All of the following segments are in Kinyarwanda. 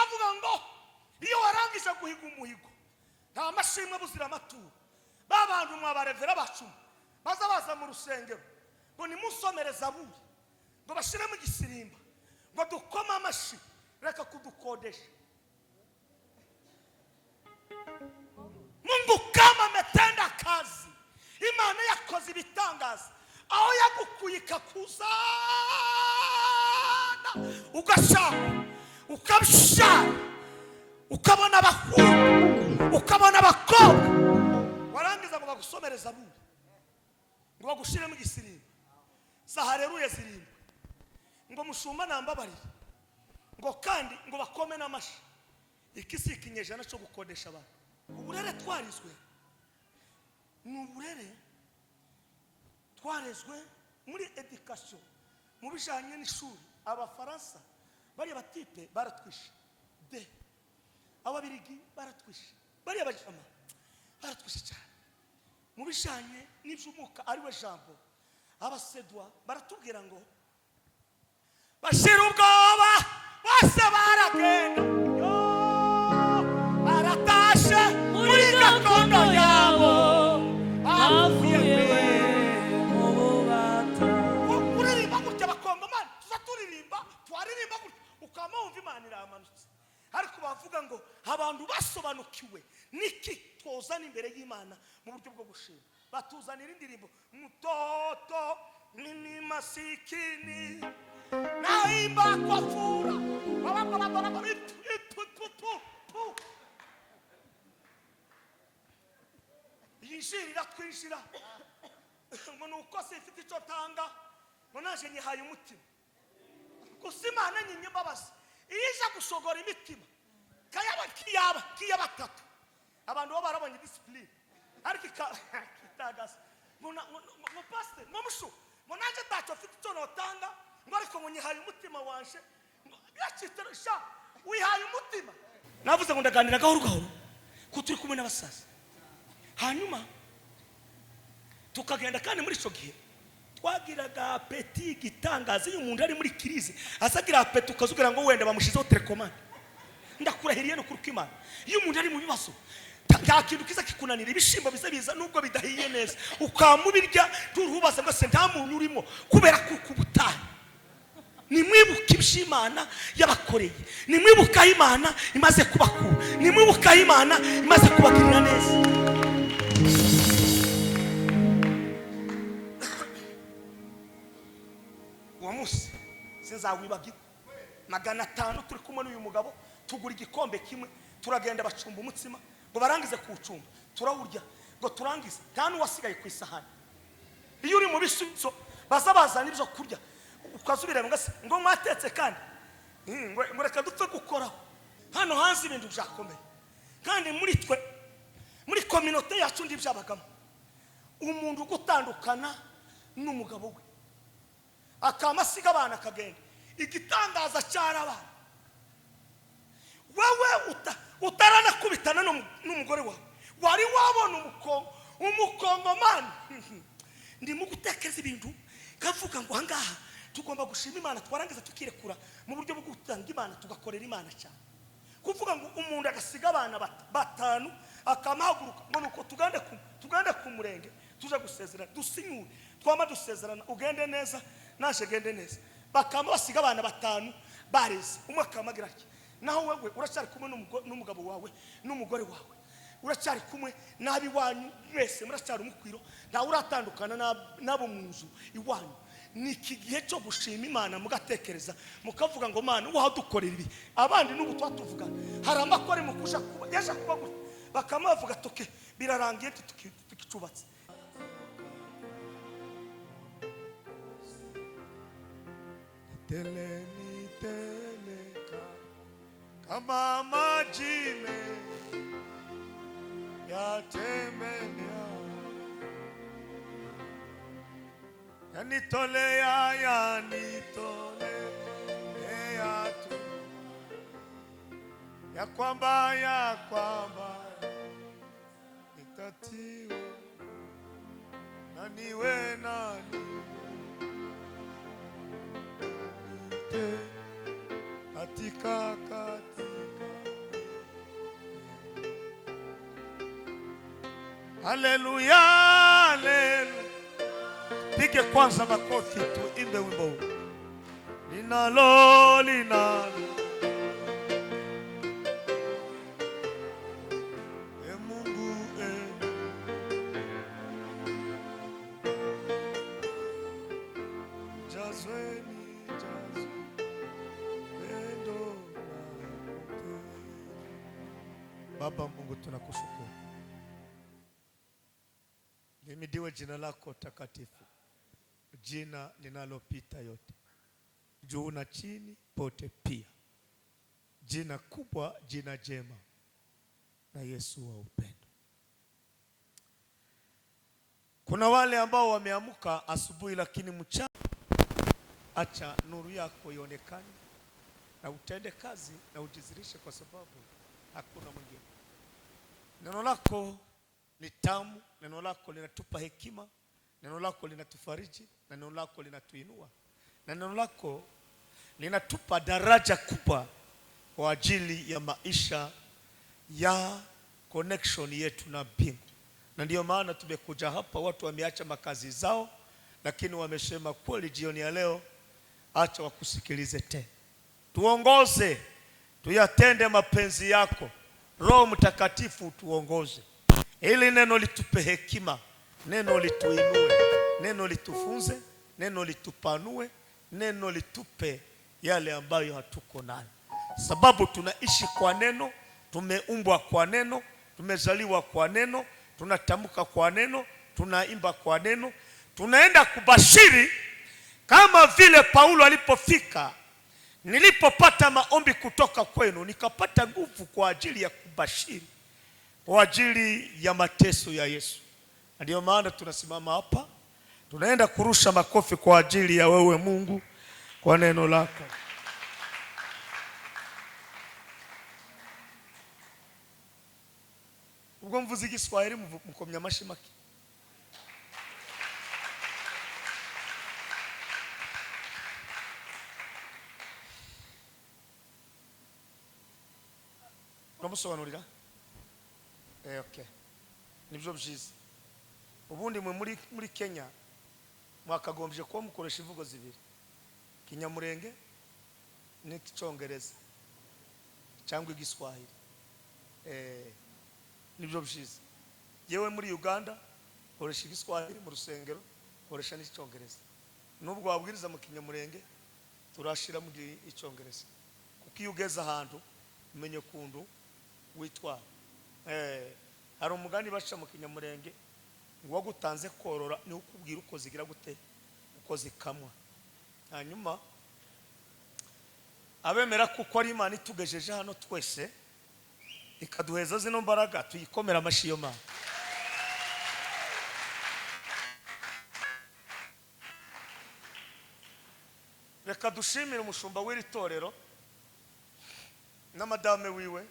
bavuga ngo iyo warangije guhiga umuhigo nta mashimwe buzira amaturo. Babantu mwabarevera bacuma baza mu rusengero ngo nimusomere Zaburi ngo bashire mu gisirimba ngo dukoma amashi reka kudukodesha. Mungu kama ametenda kazi, Imana yakoze ibitangaza aho yagukuyika kuzana ugashaka ukabishaka ukabona abahungu ukabona abakobwa warangiza ngo bagusomere Zaburi ngo bagushire mu gisirimba za haleluya zirindwi ngo mushumba nambabarire ngo kandi ngo bakome n'amashi. Ikisi ikinyejana cyo gukodesha abantu. Uburere twarizwe ni uburere twarezwe muri education mu bijanye n'ishuri. Abafaransa bari batipe baratwishe de, ababirigi baratwishe, bari abajama baratwishe cyane mu bijanye n'ibyumuka ariwe jambo. Abasedwa baratubwira ngo bashira ubwoba bose baragenda baratashe muri gakondo yabo avuye mu bubata. Kuririmba gutya bakongomani tuzaturirimba twaririmba gutya ukama wumva Imana iramanutse. Ariko bavuga ngo abantu basobanukiwe niki twozana imbere y'Imana mu buryo bwo gushima. Batuzanira indirimbo mtoto mimi masikini naimba kwa fura injiri iratwinjira ngo nuko se ifite icyo tanga ngo naje nyihaye umutima. Gusa Imana nyinye mbabazi ije gushogora imitima kiya batatu abantu bo barabonye discipline. Ariko kitagaza ngo pastor ngo mushu ngo naje ndacho afite icyo notanga ngo ariko ngo nyihaye umutima wanje yaciteresha wihaye umutima. Navuze ngo ndaganira gahoro gahoro ko turi kumwe n'abasaza. Hanyuma tukagenda kandi muri cyo gihe twagiraga apeti gitangaza. Iyo umuntu ari muri crise asagira apeti ukazugira ngo wenda bamushizeho telecommande. Ndakurahiriye no kuruka Imana iyo umuntu ari mu bibazo nta kintu kiza kikunanira. Ibishimbo biza nubwo bidahiye neza ukamubirya turuhubaza ngo se nta muntu urimo kubera kuko ubutaha. Nimwibuka ibishimana yabakoreye, nimwibuka Imana imaze kubakura, nimwibuka Imana imaze kubagirira neza. Uwo munsi sinzawibagirwa. 500 turi kumwe n'uyu mugabo tugura igikombe kimwe turagenda bacumba umutsima ngo barangize kuwucumba turawurya ngo turangize nta n'uwasigaye ku isahani. Iyo uri mu bisubizo bazabazana ibyo kurya ukazubira ngo mwatetse kandi ngo reka dupfe gukoraho hano hanze ibintu byakomeye. Kandi muri twe muri community yacu ndi byabagamo umuntu gutandukana n'umugabo we akamasiga abana akagenda. Igitangaza cyarabana wewe utarana kubitana n'umugore wawe wari wabona umukongomani. Ndimo gutekereza ibintu kavuga ngo hangaha tugomba gushima Imana twarangiza tukirekura mu buryo bwo gutanga Imana tugakorera Imana cyane. Kuvuga ngo umuntu agasiga abana batanu akamahaguruka ngo nuko tugande ku murenge tuje gusezerana dusinyure twama dusezerana ugende neza naje gende neza. Bakama basiga abana batanu bareze umwe akamagira ati naho wewe uracyari kumwe n'umugabo wawe n'umugore wawe uracyari kumwe nabi wanyu mwese muracyari umukwiro nta uratandukana nabo mu nzu iwanyu. Niki gihe cyo gushima Imana mugatekereza mukavuga ngo Mana wadukorera ibi abandi n'ubu twatuvugana hari amakore mukusha kuba yaje kuba gute bakamavuga toke birarangiye tukicubatse. Teleka kama majime yatemenya yanitolea tu ya kwamba nitatiwa na niwe nani katika Haleluya, haleluya. Pige kwanza makofi tuimbe wimbo huu. Linalo e Mungu jazweni pendo. Baba Mungu, tunakushukuru. Limidiwe jina lako takatifu, jina linalopita yote, juu na chini pote pia. Jina kubwa, jina jema, na Yesu wa upendo. Kuna wale ambao wameamka asubuhi, lakini mchana, acha nuru yako ionekane na utende kazi na ujizirishe, kwa sababu hakuna mwingine. Neno lako ni tamu, neno lako linatupa hekima, neno lako linatufariji, na neno lako linatuinua, na neno lako linatupa daraja kubwa kwa ajili ya maisha ya connection yetu na mbingu. Na ndio maana tumekuja hapa. Watu wameacha makazi zao, lakini wamesema kweli jioni ya leo acha wakusikilize tena. Tuongoze, tuyatende mapenzi yako. Roho Mtakatifu tuongoze, ili neno litupe hekima, neno lituinue, neno litufunze, neno litupanue, neno litupe yale ambayo hatuko nayo, sababu tunaishi kwa neno, tumeumbwa kwa neno, tumezaliwa kwa neno, tunatamka kwa neno, tunaimba kwa neno, tunaenda kubashiri. Kama vile Paulo alipofika, nilipopata maombi kutoka kwenu, nikapata nguvu kwa ajili ya kubashiri, kwa ajili ya mateso ya Yesu. Ndio maana tunasimama hapa, tunaenda kurusha makofi kwa ajili ya wewe Mungu, kwa neno lako. Ubwo mvuze igiswahili mukomya amashi make. Uramusobanurira? Okay. Nibyo byiza. Ubundi mwe muri Kenya mwakagombye kuba mukoresha imvugo zibiri, Kinyamurenge n'Icyongereza cyangwa Igiswahili. Nibyo byiza. Yewe muri Uganda koresha Igiswahili mu rusengero, koresha n'Icyongereza. Nubwo wabwiriza mu Kinyamurenge, turashira mu Icyongereza, kuko iyo ugeze ahantu umenye kundu witwa. Hari umugani baca mu Kinyamurenge ngo wagutanze korora ni ukubwira uko zigira gute, uko zikamwa. Hanyuma abemera kuko ari Imana itugejeje hano twese, ikaduheza zino mbaraga, tuyikomera amashi yo Mana. Reka dushimire umushumba w'iri torero na madame wiwe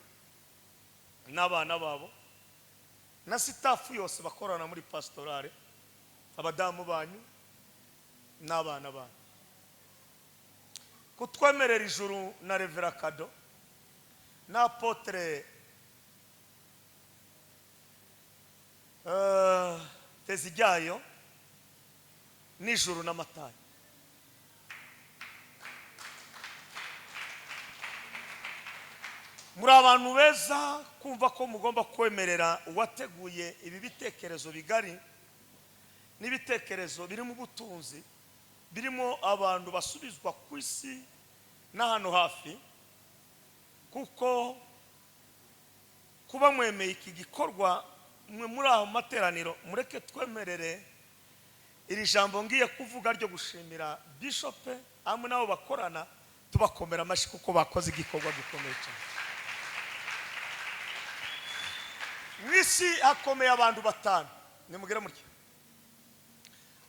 n'abana babo na sitafu yose bakorana muri pastorale, abadamu banyu n'abana banyu, kutwemerera ijuru na Revera Kado na Apotre Tezijyayo n'ijuru n'amatayi. Muri abantu beza kumva ko mugomba kwemerera uwateguye ibi bitekerezo bigari, n'ibitekerezo birimo ubutunzi, birimo abantu basubizwa ku isi n'ahantu hafi, kuko kuba mwemeye iki gikorwa mwe muri aho materaniro. Mureke twemerere iri jambo ngiye kuvuga ryo gushimira Bishop amwe nabo bakorana, tubakomera amashi kuko bakoze igikorwa gikomeye cyane. Mwisi hakomeye abantu batanu, nimugere mutyo.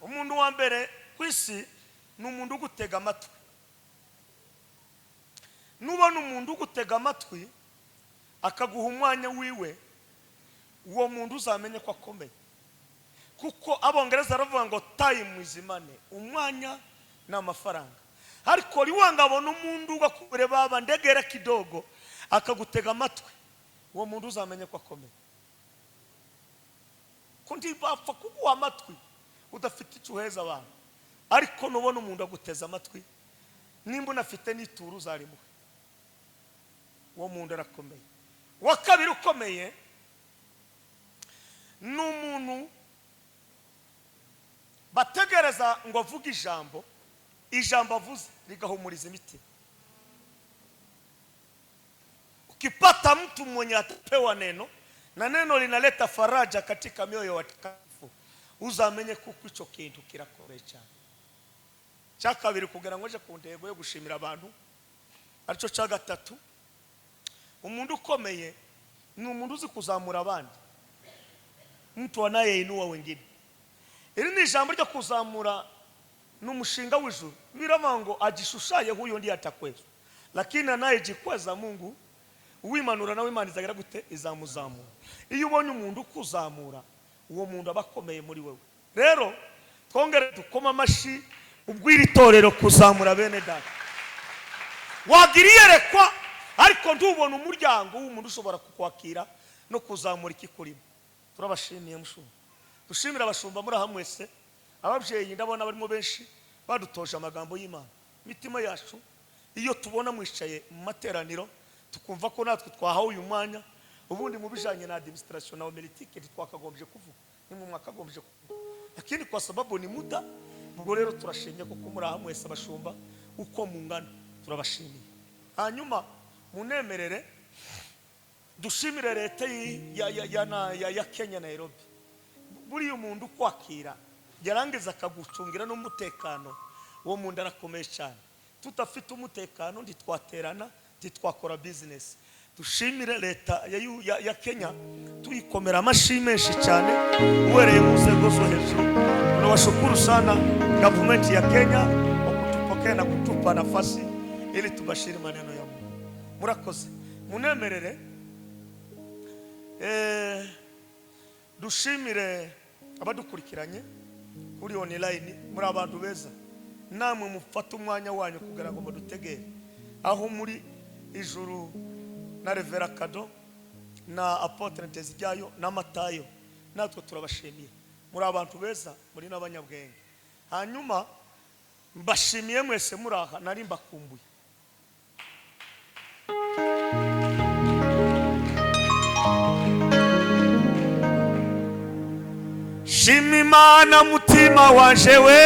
Umuntu wa mbere kwisi ni umuntu ugutega amatwi. Nubona umuntu ugutega amatwi akaguha umwanya wiwe, uwo muntu uzamenye ko akomeye, kuko Abongereza baravuga ngo time is money, umwanya na amafaranga. Ariko liwanga abona umuntu ugakureba abandegera kidogo akagutega amatwi, uwo muntu uzamenye ko akomeye. ko ntibapfa kuguha amatwi udafite icyo uheza abantu, ariko nubona umuntu aguteza amatwi nimba unafite n'ituru uzarimuhe. Uwo muntu arakomeye. Wa kabiri ukomeye ni umuntu bategereza ngo avuge ijambo avuze ligahumuriza imitima. Ukipata mtu mwenye atapewa neno na neno linaleta faraja katika mioyo watakatifu, uzamenye kuko ico kintu kirakomeye cyane. Cya kabiri kugira ngo aje ku ntego yo gushimira abantu, arico cya gatatu, umuntu ukomeye ni umuntu uzi kuzamura abandi, mtu anayeinua wengine. Iri ni ijambo ryo kuzamura n'umushinga w'ijuru. Birama ngo ajishushaye huyo ndiye atakweza, lakini anayejikweza Mungu uwimanura nawe Imana izagira gute? Izamuzamura. Iyo ubonye umuntu ukuzamura, uwo muntu abakomeye muri wewe. Rero twongere dukoma amashi ubwira itorero kuzamura bene data. Wagiriyerekwa ariko ndubona umuryango w'umuntu ushobora kukwakira no kuzamura ikikurimo. Turabashimiye mushumba. Dushimira abashumba muri hamwe wese, ababyeyi ndabona barimo benshi badutoje amagambo y'Imana. Mitima yacu iyo tubona mwicaye mu materaniro tukumva ko natwe twahawe uyu mwanya, ubundi mu bijanye na administration na politique twakagombye kuvuga, ni mu mwakagombye kuvuga, lakini kwa sababu ni muda, ubwo rero turashimye ko muri hamwe wese abashumba uko mungana, turabashimiye. Hanyuma munemerere dushimire leta ya Kenya Nairobi. Buri umuntu kwakira yarangiza akagucungira n'umutekano, uwo muntu arakomeye cyane. Tutafite umutekano ntitwaterana, ntitwakora business. Dushimire leta ya Kenya, tuyikomera amashi menshi cyane uwereye mu nzego zo hejuru. Tunawashukuru sana government ya Kenya kwa kutupokea na kutupa nafasi ili tubashiri maneno ya Mungu. Murakoze. Munemerere dushimire abadukurikiranye kuri online, muri abantu beza, namwe mufata umwanya wanyu kugira ngo mudutegere aho muri ijuru, na Revera Kado na Apotre Nteziryayo na Matayo, natwe turabashimiye. Muri abantu beza, muri n'abanyabwenge. Hanyuma mbashimiye mwese muri aha, nari mbakumbuye. Shima Imana mutima wanje we,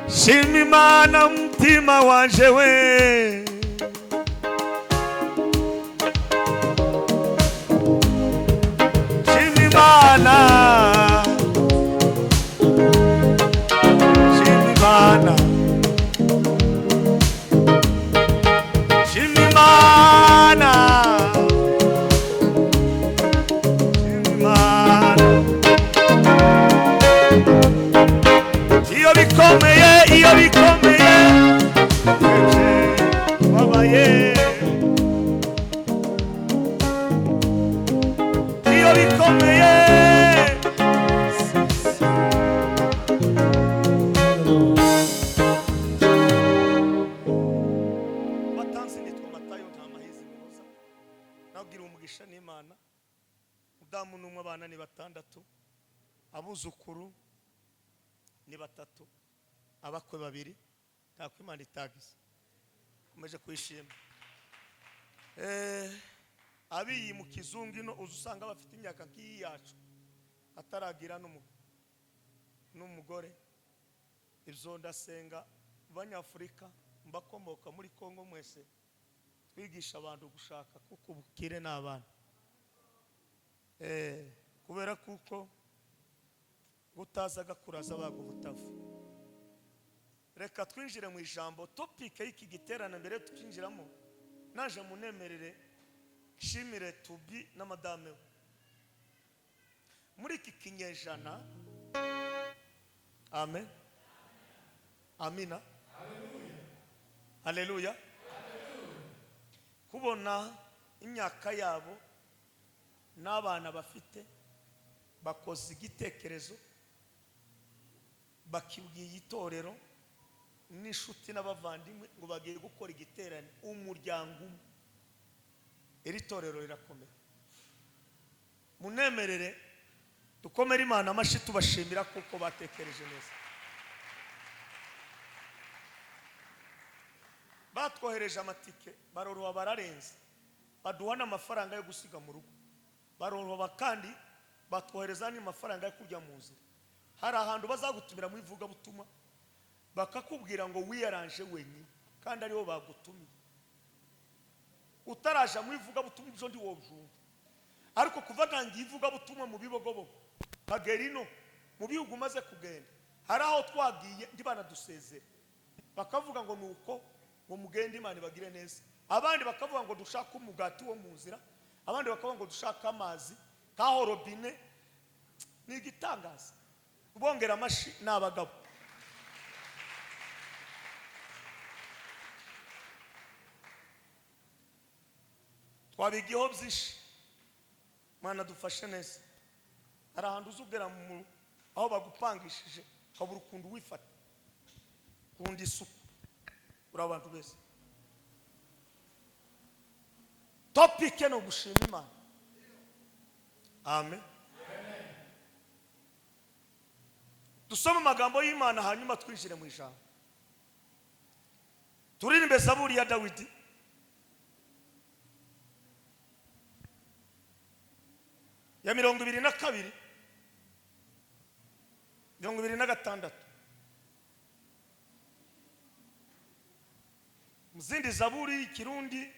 shima Imana mutima wanje we, shima Imana, shima Imana, shima Imana, shima Imana. Iyo bikomeye wabaye, iyo bikomeye batanze. Nitwa Matayo nta mahizi muza, nabwira umugisha n'Imana. Mudamu n'umwe, abana ni 6, abuzukuru ni 3, abakwe 2, ntakwe Imana itagize. Kumeje kwishima. Abiyi mu kizungu ino uzusanga bafite imyaka nk'iyi yacu ataragira n'umugore. Ibyo ndasenga Banyafurika mbakomoka muri Kongo mwese, twigisha abantu gushaka kuko ubukire n'abana. Kubera kuko gutazaga kuraza bago butafu. Reka twinjire mu ijambo. Topic y'iki giterana mbere tukinjiramo, naje munemerere shimire Tubi na madame we muri iki kinyejana. Amen, amina, haleluya. Kubona imyaka yabo n'abana bafite bakoze igitekerezo, bakibwiye itorero n'inshuti n'abavandimwe ngo bagiye gukora igiterane umuryango umwe. Iri torero rirakomeye. Munemerere dukomere Imana amashi tubashimira kuko batekereje neza. Batwohereje amatike baroroha bararenze, baduha n'amafaranga yo gusiga mu rugo, baroroha kandi batwohereza n'amafaranga yo kujya mu nzira. Hari ahantu bazagutumira mu ivuga butuma bakakubwira ngo wiyaranje wenyine kandi ariho bagutumiye. Utaraje mu ivuga butuma ibyo ndi wobyumva, ariko kuva ntangiye ivuga butuma mu bibogobo bagerino mu bihugu maze kugenda, hari aho twagiye ndi banadusezera bakavuga ngo nuko ngo mugende Imana bagire neza. Abandi bakavuga ngo dushaka umugati wo mu nzira, abandi bakavuga ngo dushaka amazi kaho robine. Ni igitangaza. Ubongera amashi n'abagabo. Twabigiyeho byinshi. Mana dufashe neza. Hari ahantu uzugera mu aho bagupangishije kabura ukundu wifata kundi isuku uri abantu bese. Topic no gushima Imana. Amen. Dusome amagambo y'Imana hanyuma twinjire mu ijambo. Turirimbe Zaburi ya Dawidi. Ya 22 26. Muzindi Zaburi Kirundi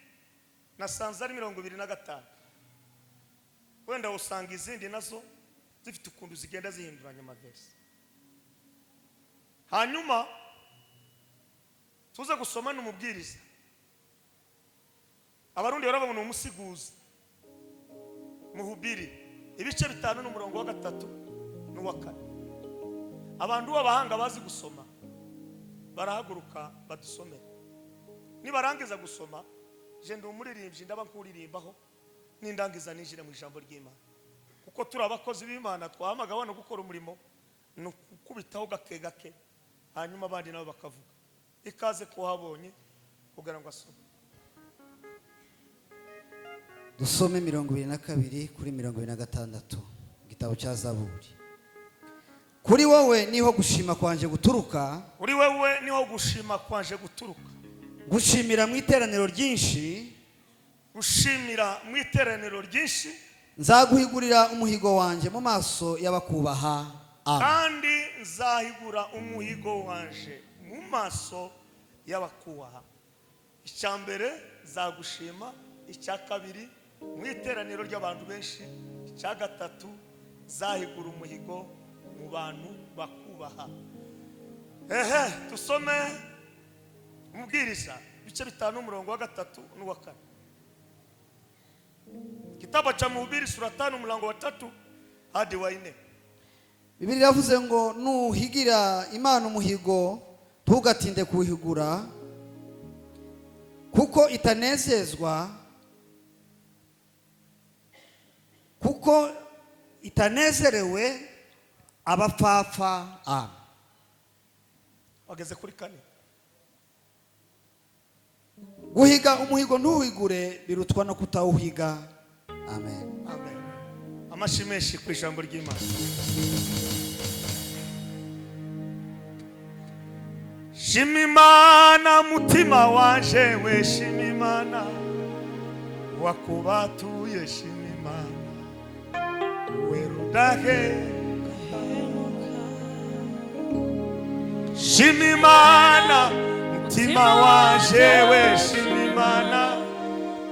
nasanze ari 25. Wenda usanga izindi nazo zifite ukuntu zigenda zihinduranya amaverse. Hanyuma tuza gusoma n'umubwiriza. Abarundi baravuga ngo umusiguzi muhubiri ibice 5 n'umurongo wa 3 n'uwa 4. Abantu b'abahanga bazi gusoma barahaguruka badusomera. Nibarangiza gusoma je ndi umuririmbyi ndaba nkuririmbaho nindangiza ninjire mu ijambo ry'Imana. Kuko turi abakozi b'Imana twahamagawe no gukora umurimo no kubitaho gake gake, hanyuma abandi nabo bakavuga. Ikaze ko habonye kugira ngo asome. Dusome 22 kuri 26 igitabo cya Zaburi. Kuri wowe niho gushima kwanje guturuka, kuri wewe niho gushima kwanje guturuka. Gushimira mu iteraniro ryinshi, gushimira mu iteraniro ryinshi. Nzaguhigurira umuhigo wanje mu maso y'abakubaha. Kandi nzahigura umuhigo wanje mu maso y'abakubaha. Icyambere zagushima, icya kabiri mu iteraniro ry'abantu benshi, icya gatatu zahigura umuhigo mu bantu bakubaha. Tusome umubwiriza bice 5 umurongo wa 3 n'uwa 4. Kitabu cha Mhubiri sura 5 mlango wa 3 hadi wa 4. Bibiliya yavuze ngo nuhigira Imana umuhigo tugatinde kuhigura kuko itanezerewe abapfapfa. Wageze kuri 4. Guhiga umuhigo ntuhigure birutwa no kutawuhiga. Amen. Amen. Amashimeshi ku ijambo ry'Imana. Shimimana mutima wanje we shimimana wakubatuye shimimana werudahe shimimana mutima wanje we shimimana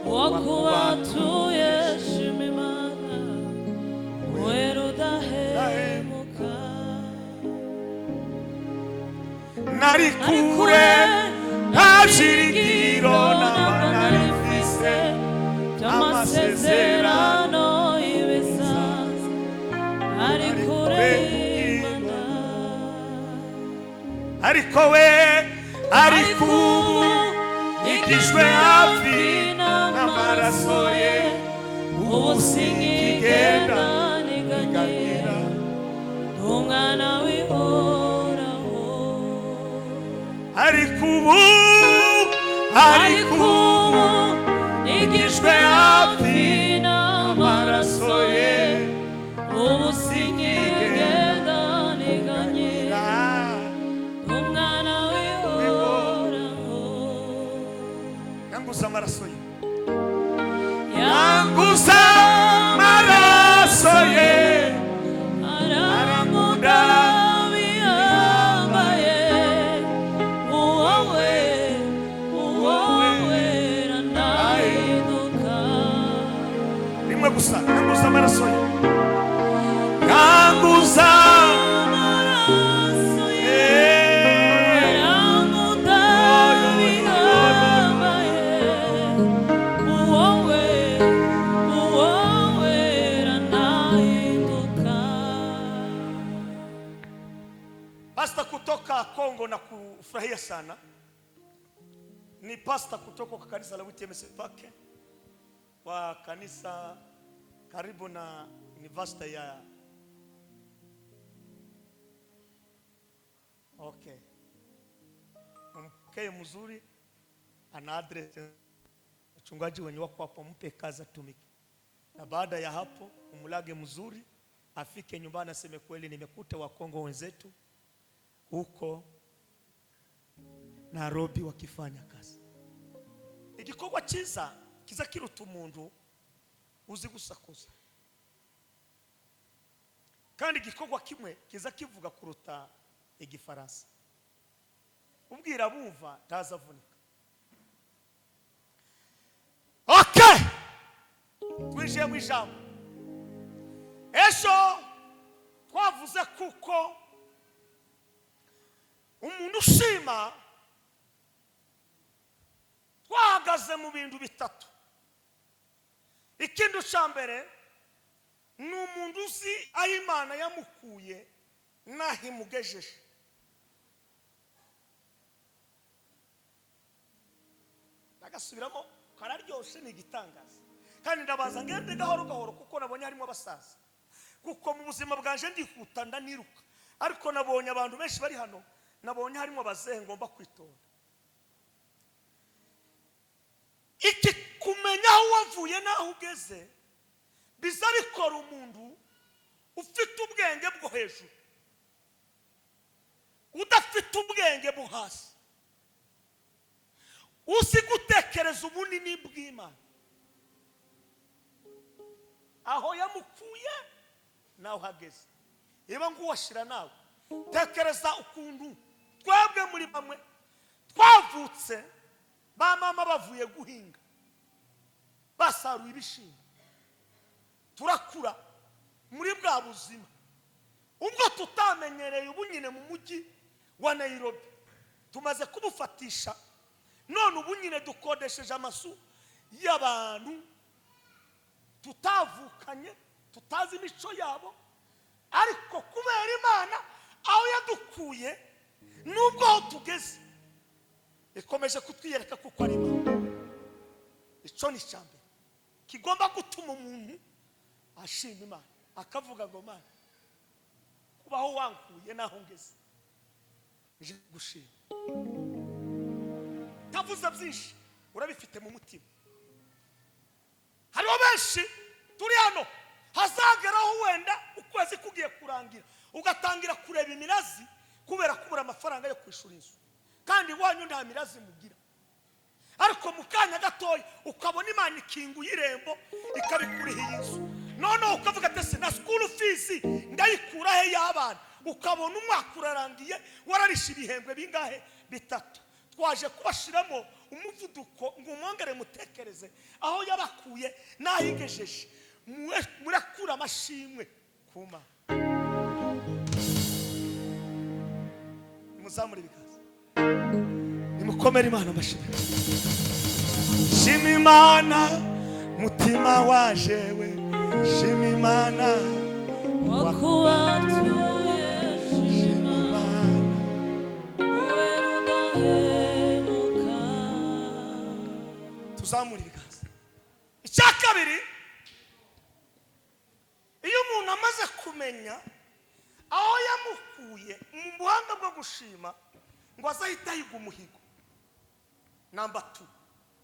wakubatuye shimimana werudahe nari kure nta byiringiro n'amanarifise amasezerano y'ibizaza ari kure y'Imana, ariko we ariko ubu igijwe hafi n'amaraso ye ubu sinkigenda niganyira umwana w'ihoraho. kubu ariko ubu igishwe hafi n'amaraso ye ubu sinkigenda niganyira umwana w'ihoraho yanguza amaraso ye yanguza amaraso ye aramunda biyambaye uwowe ranahinduka rimwe gusa yanguza amaraso ye yanguza amaraso ye aramunda biyambaye uwowe ranahinduka. Pasta kutoka Kongo na kufurahia sana. Ni pasta kutoka kwa kanisa la WTMS Pake wa kanisa karibu na university ya okay. Mkeye mzuri ana address mchungaji wenye wako hapo, mpe kazi atumike, na baada ya hapo umulage mzuri afike nyumbani aseme kweli nimekuta wa Kongo wenzetu huko Nairobi wakifanya kazi. Igikorwa cyiza kiza kiruta umuntu uzi gusakuza, kandi igikorwa kimwe kiza kivuga kuruta igifaransa. Ubwira bumva tazavunika. Okay, twinjiye mu ijambo. Ejo twavuze kuko umuntu ushima twahagaze mu bintu bitatu. Ikintu cya mbere ni umuntu uzi aho Imana yamukuye n'aho imugejeje. Nagasubiramo kararyoshe ni igitangaza, kandi ndabaza ngende gahoro gahoro kuko nabonye harimo abasaza, kuko mu buzima bwanje ndihuta ndaniruka, ariko nabonye abantu benshi bari hano, nabonye harimo abazehe ngomba kwitonda. Iki kumenya aho wavuye n'aho ugeze biza bikora umuntu ufite ubwenge bwo hejuru, udafite ubwenge bwo hasi, uzi gutekereza ubunini bw'Imana, aho yamukuye naho hageze. Iba nguwashira nawe tekereza ukuntu twebwe muri bamwe twavutse ba mama bavuye guhinga basaruye ibishimbo, turakura muri bwa buzima ubwo tutamenyereye ubunyine mu mujyi wa Nairobi, tumaze kubufatisha none ubunyine dukodesheje amasu y'abantu tutavukanye, tutazi imico yabo, ariko kubera Imana aho yadukuye nubwo aho tugeze ikomeje kutwiyereka kuko ari Imana. Ico ni cyambe kigomba gutuma umuntu ashima Imana akavuga ngo Mana kubaho wankuye naho ngeze nje gushima. Tavuze byinshi urabifite mu mutima. Hariho benshi turi hano hazageraho wenda ukwezi kugiye kurangira ugatangira kureba imirazi kubera kubura amafaranga yo kwishura inzu, kandi wanyu nta mirazi mugira, ariko mukanya gatoya ukabona Imana ikinguye irembo ikabikurihiye inzu, none ukavuga ati na school fees ndayikura he y'abana, ukabona umwaka urarangiye wararisha ibihembwe bingahe bitatu. Twaje kubashiramo umuvuduko ngo umwongere mutekereze aho yabakuye nahigejeje, murakura amashimwe kuma muzamura ibikaza nimukomere Imana amashimwe. Shima Imana mutima waje we, shima Imana wakubatuye, shima Imana udahemuka. Tuzamura ibikaza. Icya kabiri, iyo umuntu amaze kumenya aho yamukuye mu buhanga bwo gushima ngo azahita yiga umuhigo, Number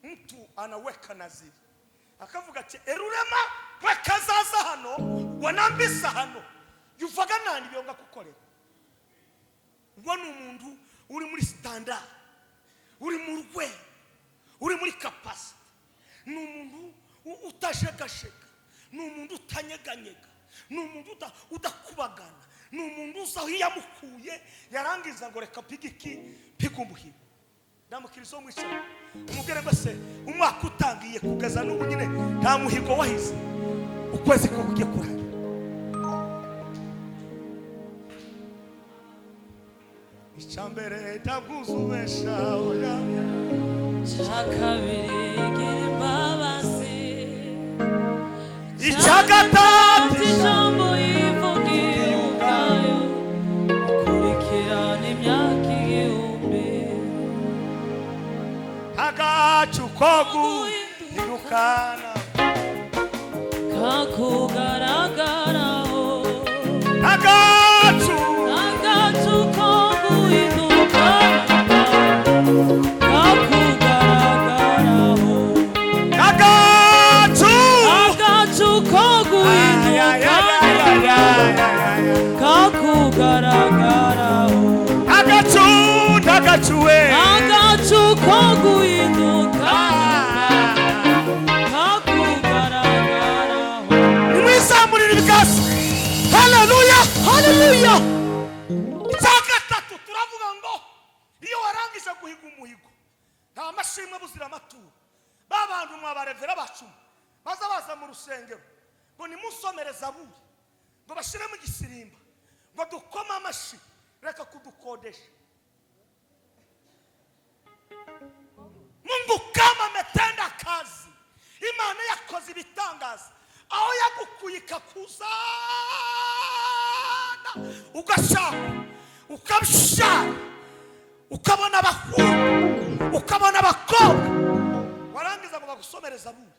2, mtu anaweka naziri akavuga ati erurema weka zaza hano wanambisa hano yuvaga nani byonga kukorera. Uwo ni umuntu uri muri standard, uri mu rwe, uri muri capacity. Ni umuntu utajegashega, ni umuntu utanyeganyega, ni umuntu udakubagana, ni umuntu uzaho yamukuye yarangiza ngo reka pigiki pigumuhigo. Ndamukirizo mwicara umugere base umwaka utangiye kugeza n'ubu nyine nta muhigo wahize, ukwezi ko kugiye kurara. Icyambere ndaguzubesha oya cyakabiri imbabazi icyagatatu ijambo yivugiye ubwayo ukurikirana imyaka igihumbi agacu kogu irukana kakugaragaraho agacu ko guhindukana kakugaragaraho agacu ko guhindukana kakugaragaraho agacu we ko guhindukana kakugaragaraho. nimwizamurire ibikasi. Haleluya haleluya. Icyagatatu turavuga ngo iyo warangije guhiga umuhigo nta mashimwe buzira amaturo. Babantu mwabarevera bacuma baza mu rusengero ngo nimusomere Zaburi ngo bashire mu gisirimba ngo dukoma amashi reka kudukodesha. Mungu kama ametenda kazi, Imana yakoze ibitangaza aho yagukuye kakuzana ugashaka ukabishaka ukabona abahungu ukabona abakobwa warangiza ngo bagusomere Zaburi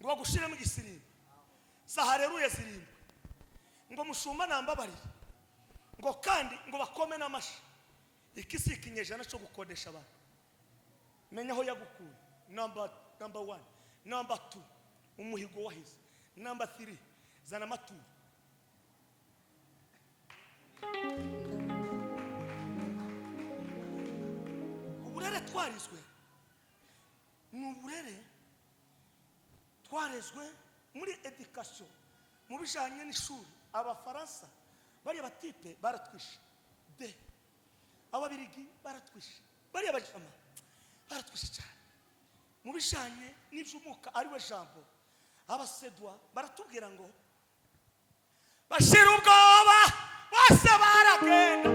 ngo bagushire mu gisirimba za haleluya zirimba ngo mushuma nambabarire ngo kandi ngo bakome n'amashi. Ikisi ikinyejana cyo gukodesha abantu. Menya aho yagukuye. Number 1, number 2 umuhigo wahize, number 3 zana amaturo. Uburere twarizwe ni uburere twarezwe muri education mu bijanye n'ishuri. Abafaransa bari batipe baratwishe de, ababirigi baratwishe, bari abajama baratwishe cyane mu bijanye n'ibyumuka ari we jambo. Abasedwa baratubwira ngo bashira ubwoba bose baragenda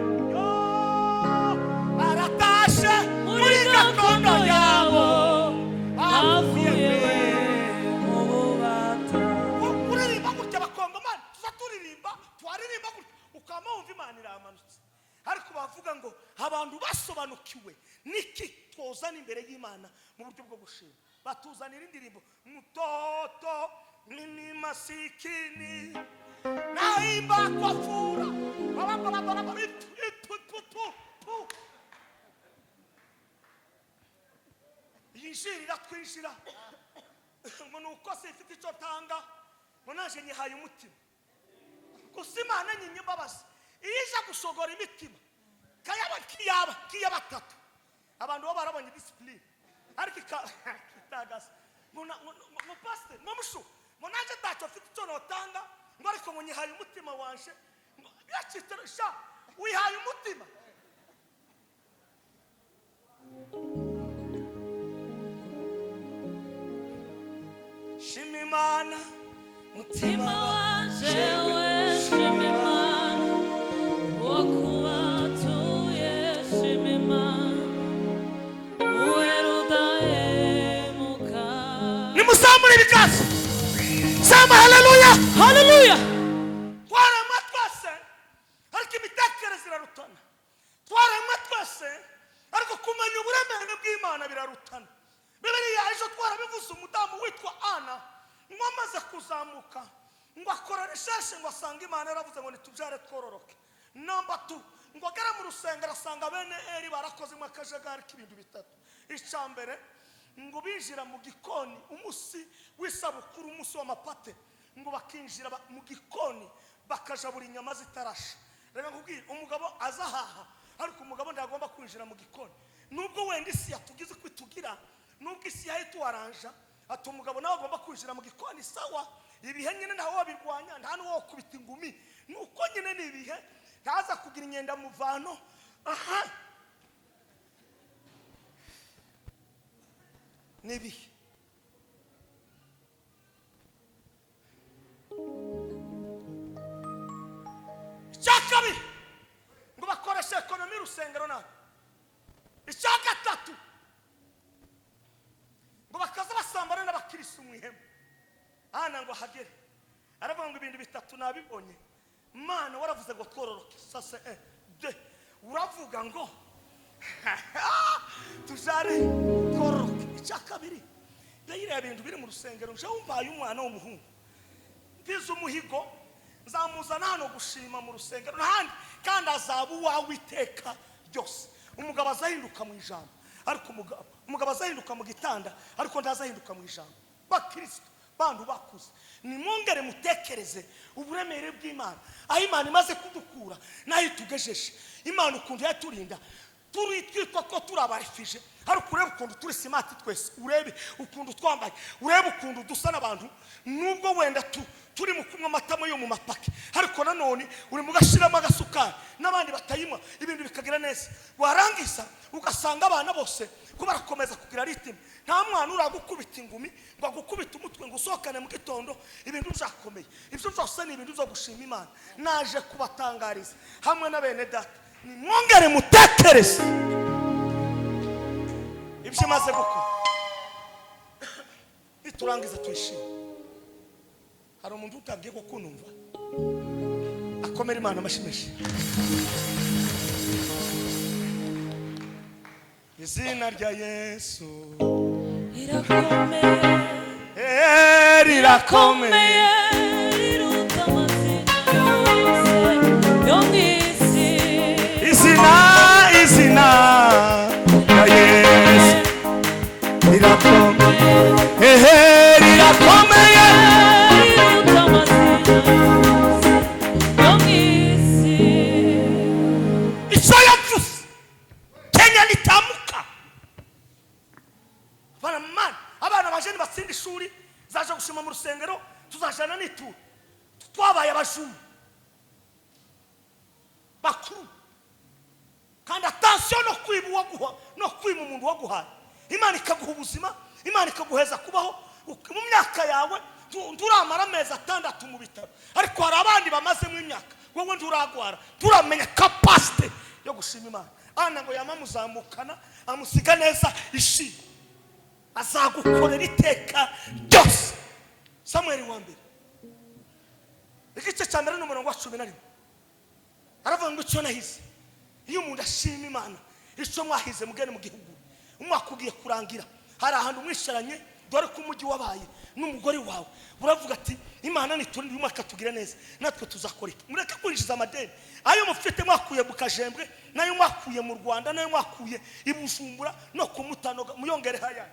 baratashe muri gakondo yabo avuye mu bubata. Kuririmba gutya abakongomani tuzaturirimba twaririmba gutya ukama wumva Imana iramanutse. Ariko bavuga ngo abantu basobanukiwe niki twozana imbere y'Imana mu buryo bwo gushima. Batuzanira indirimbo mtoto nini masikini naimba kwa fura baba yinjirira twinjira ngo nuko se ifite icyo tanga ngo naje nyihaye umutima gusa Imana nyinye mbabazi ija gushogora imitima kiya batatu abantu bo barabonye discipline ariko kitagasa ngo pastor ngo mushu ngo naje tacho afite icyo notanga ngo ariko ngo nyihaye umutima wanje yacitira sha wihaye umutima. Shima Imana mutima wanje we shima Imana wakubatuye shima Imana uherudahemuka. Nimusamure ibikasi sema haleluya Haleluya. twarema twese ariko imitekerereze irarutana. Twarema twese ariko kumenya uburemere bw'Imana birarutana. Bibiliya ejo twarabivuze umudamu witwa Ana ngo amaze kuzamuka ngo akora recherche ngo asanga Imana yaravuze ngo nitubyare twororoke. Number 2 ngo agere mu rusengero asanga bene Eli barakozemo akajagari k'ibintu bitatu. Icambere ngo binjira mu gikoni umunsi w'isabukuru, umunsi w'amapate, ngo bakinjira mu gikoni bakajabura inyama zitarasha. Reka nkubwire, umugabo azahaha ariko umugabo ntagomba kwinjira mu gikoni. Nubwo wenda isi yatugize kwitugira, nubwo isi yahituwaranja, ati umugabo nawe agomba kwinjira mu gikoni sawa. Ibihe nyine ntawe wabirwanya, nta n'uwo kubita ingumi, nuko nyine ni ibihe ntaza kugira inyenda muvano. Aha nibihe icyakabi ngo bakoresha ekonomi rusengero nawe. Icyagatatu ngo bakaza basambana n'abakirisi mu ihema. Ana ngo hagere aravuga ngo ibintu bitatu nabibonye, Mana waravuze ngo twororoke. Sasa de uravuga ngo tujare twororoke. Icyakabiri yayire ibintu biri mu rusengero, nje wumvaye umwana w'umuhungu mbize umuhigo nzamuzana hano gushima mu rusengero n'ahandi, kandi azabu wawe iteka ryose. Umugabo azahinduka mu ijambo, ariko umugabo azahinduka mu gitanda, ariko ndazahinduka mu ijambo. Bakristo bantu bakuze, nimwongere mutekereze uburemere bw'Imana, aho Imana imaze kudukura nayo tugejeje. Imana ukuntu yaturinda turi twitwa ko turabarifije, ariko urebe ukuntu turi simati twese, urebe ukuntu twambaye, urebe ukuntu dusa n'abantu. Nubwo wenda turi mu kunywa amatamo yo mu mapake, ariko nanone uri mugashiramo agasukari n'abandi batayima, ibintu bikagira neza. Warangiza ugasanga abana bose ko barakomeza kugira ritime, nta mwana uragukubita ingumi ngo agukubita umutwe ngo usokane mu gitondo. Ibintu byakomeye, ibyo byose ni ibintu byo gushima Imana. Naje kubatangariza hamwe na bene data, nimwongere mutekereze ibyo maze gukora, niturangiza twishime. Hari umuntu utabwiye ko kunumva akomera Imana amashimeshi. Izina rya Yesu rirakomeye, rirakomeye, riruta amazina yose yo mu isi. Izina rya Yesu rirakomeye, rirakomeye, riruta amazina yose yo mu isi. icyo yavuze Kenya litamuka. Abana bajeni batsinda ishuri zaje gushima mu rusengero, tuzajana n'ituro. Twabaye abajuma bakuru, kandi attention no kwiba uwaguha, no kwima umuntu waguhaye. Imana ikaguha ubuzima, Imana ikaguheza kubaho mu myaka yawe. Turamara amezi 6 mu bitaro, ariko hari abandi bamaze mu myaka, wowe nturagwara. Turamenya capacity yo gushima Imana. Ana ngo yamamuzamukana amusiga neza ishi, azagukorera iteka ryose. Samuel wa mbere igice cya mbere n'umurongo wa 11 aravuga ngo icyo nahize. Iyo umuntu ashima Imana, icyo mwahize mugene mu gihugu, umwaka ugiye kurangira, hari ahantu mwisharanye, dore ko umujyi wabaye n'umugore wawe, uravuga ati Imana niturinde umwaka tugire neza, natwe tuzakora iki. Mureke kwinjiza amadeni ayo mufite mwakuye mu Kajembwe, nayo mwakuye mu Rwanda, nayo mwakuye i Bujumbura no ku Mutanoga, muyongere haya.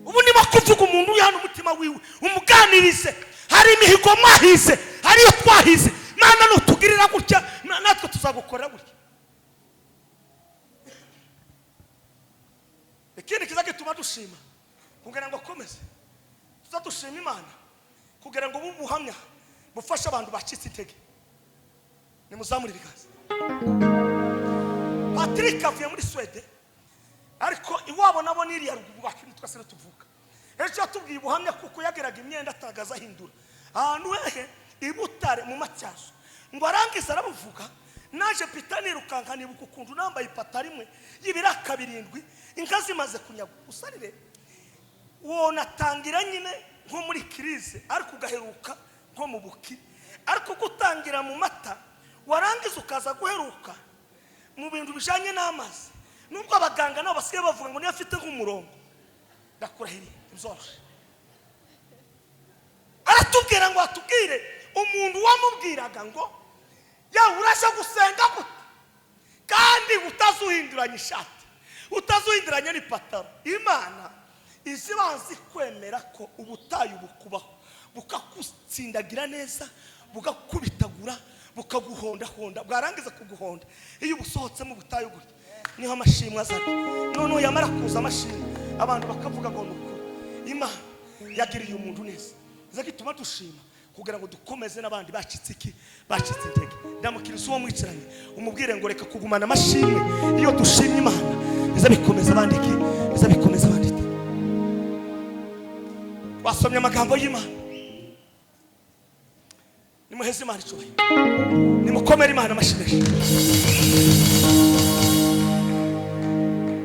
Ubu ni bakuvuga umuntu uri hano umutima wiwe, umuganirize. Hari imihigo mwahize, hariyo twahize. Mana nutugirira gutya, natwe tuzagukorera gutya. Ikindi kiza gituma dushima kugira ngo akomeze, tuzadushima Imana kugira ngo bubuhamya bufasha abantu bacitse intege. Nimuzamure ibiganza. Patrick avuye muri Sweden, ariko iwabo nabo niri ya ruguru bakiri twasere tuvuka. Ejo atubwiye ubuhamya kuko yageraga imyenda atagaza hindura ahantu hehe ibutare mu Matyazo, ngo arangiza arabuvuga. Naje pitani rukanka nibuka ukuntu nambaye ipatari imwe y'ibiraka 7, inka zimaze kunyaga. Usarire wona tangira nyine nko muri krize, ariko ugaheruka nko mu buki, ariko gutangira mu mata warangiza ukaza guheruka mu bintu bijanye n'amazi. Nubwo abaganga nabo basigaye bavuga ngo niyo afite nk'umurongo, ndakurahiriye nzoshe. Aratubwira ngo atubwire umuntu wamubwiraga ngo yawe urashaka gusenga gute kandi utazuhinduranya ishati utazuhinduranya n'ipataro. Imana izibanzi kwemera ko ubutayu bukubaho bukakutsindagira neza bugakubitagura bukaguhonda bwarangiza kuguhonda. Iyo ubusohotse mu butayu gutya niho amashimwe azana. None yamara kuza amashimwe abantu bakavuga ngo nuko Imana yagiriye umuntu neza. Zagituma dushima kugira ngo dukomeze n'abandi bacitse intege. Ndamukiriza uwo mwicaranye umubwire ngo reka kugumana amashimwe. Iyo dushimye Imana izabikomeza abandi izabikomeza abandi. Wasomye amagambo y'Imana. Nimuheze Imana icyubahiro. Nimukomere Imana amashimwe.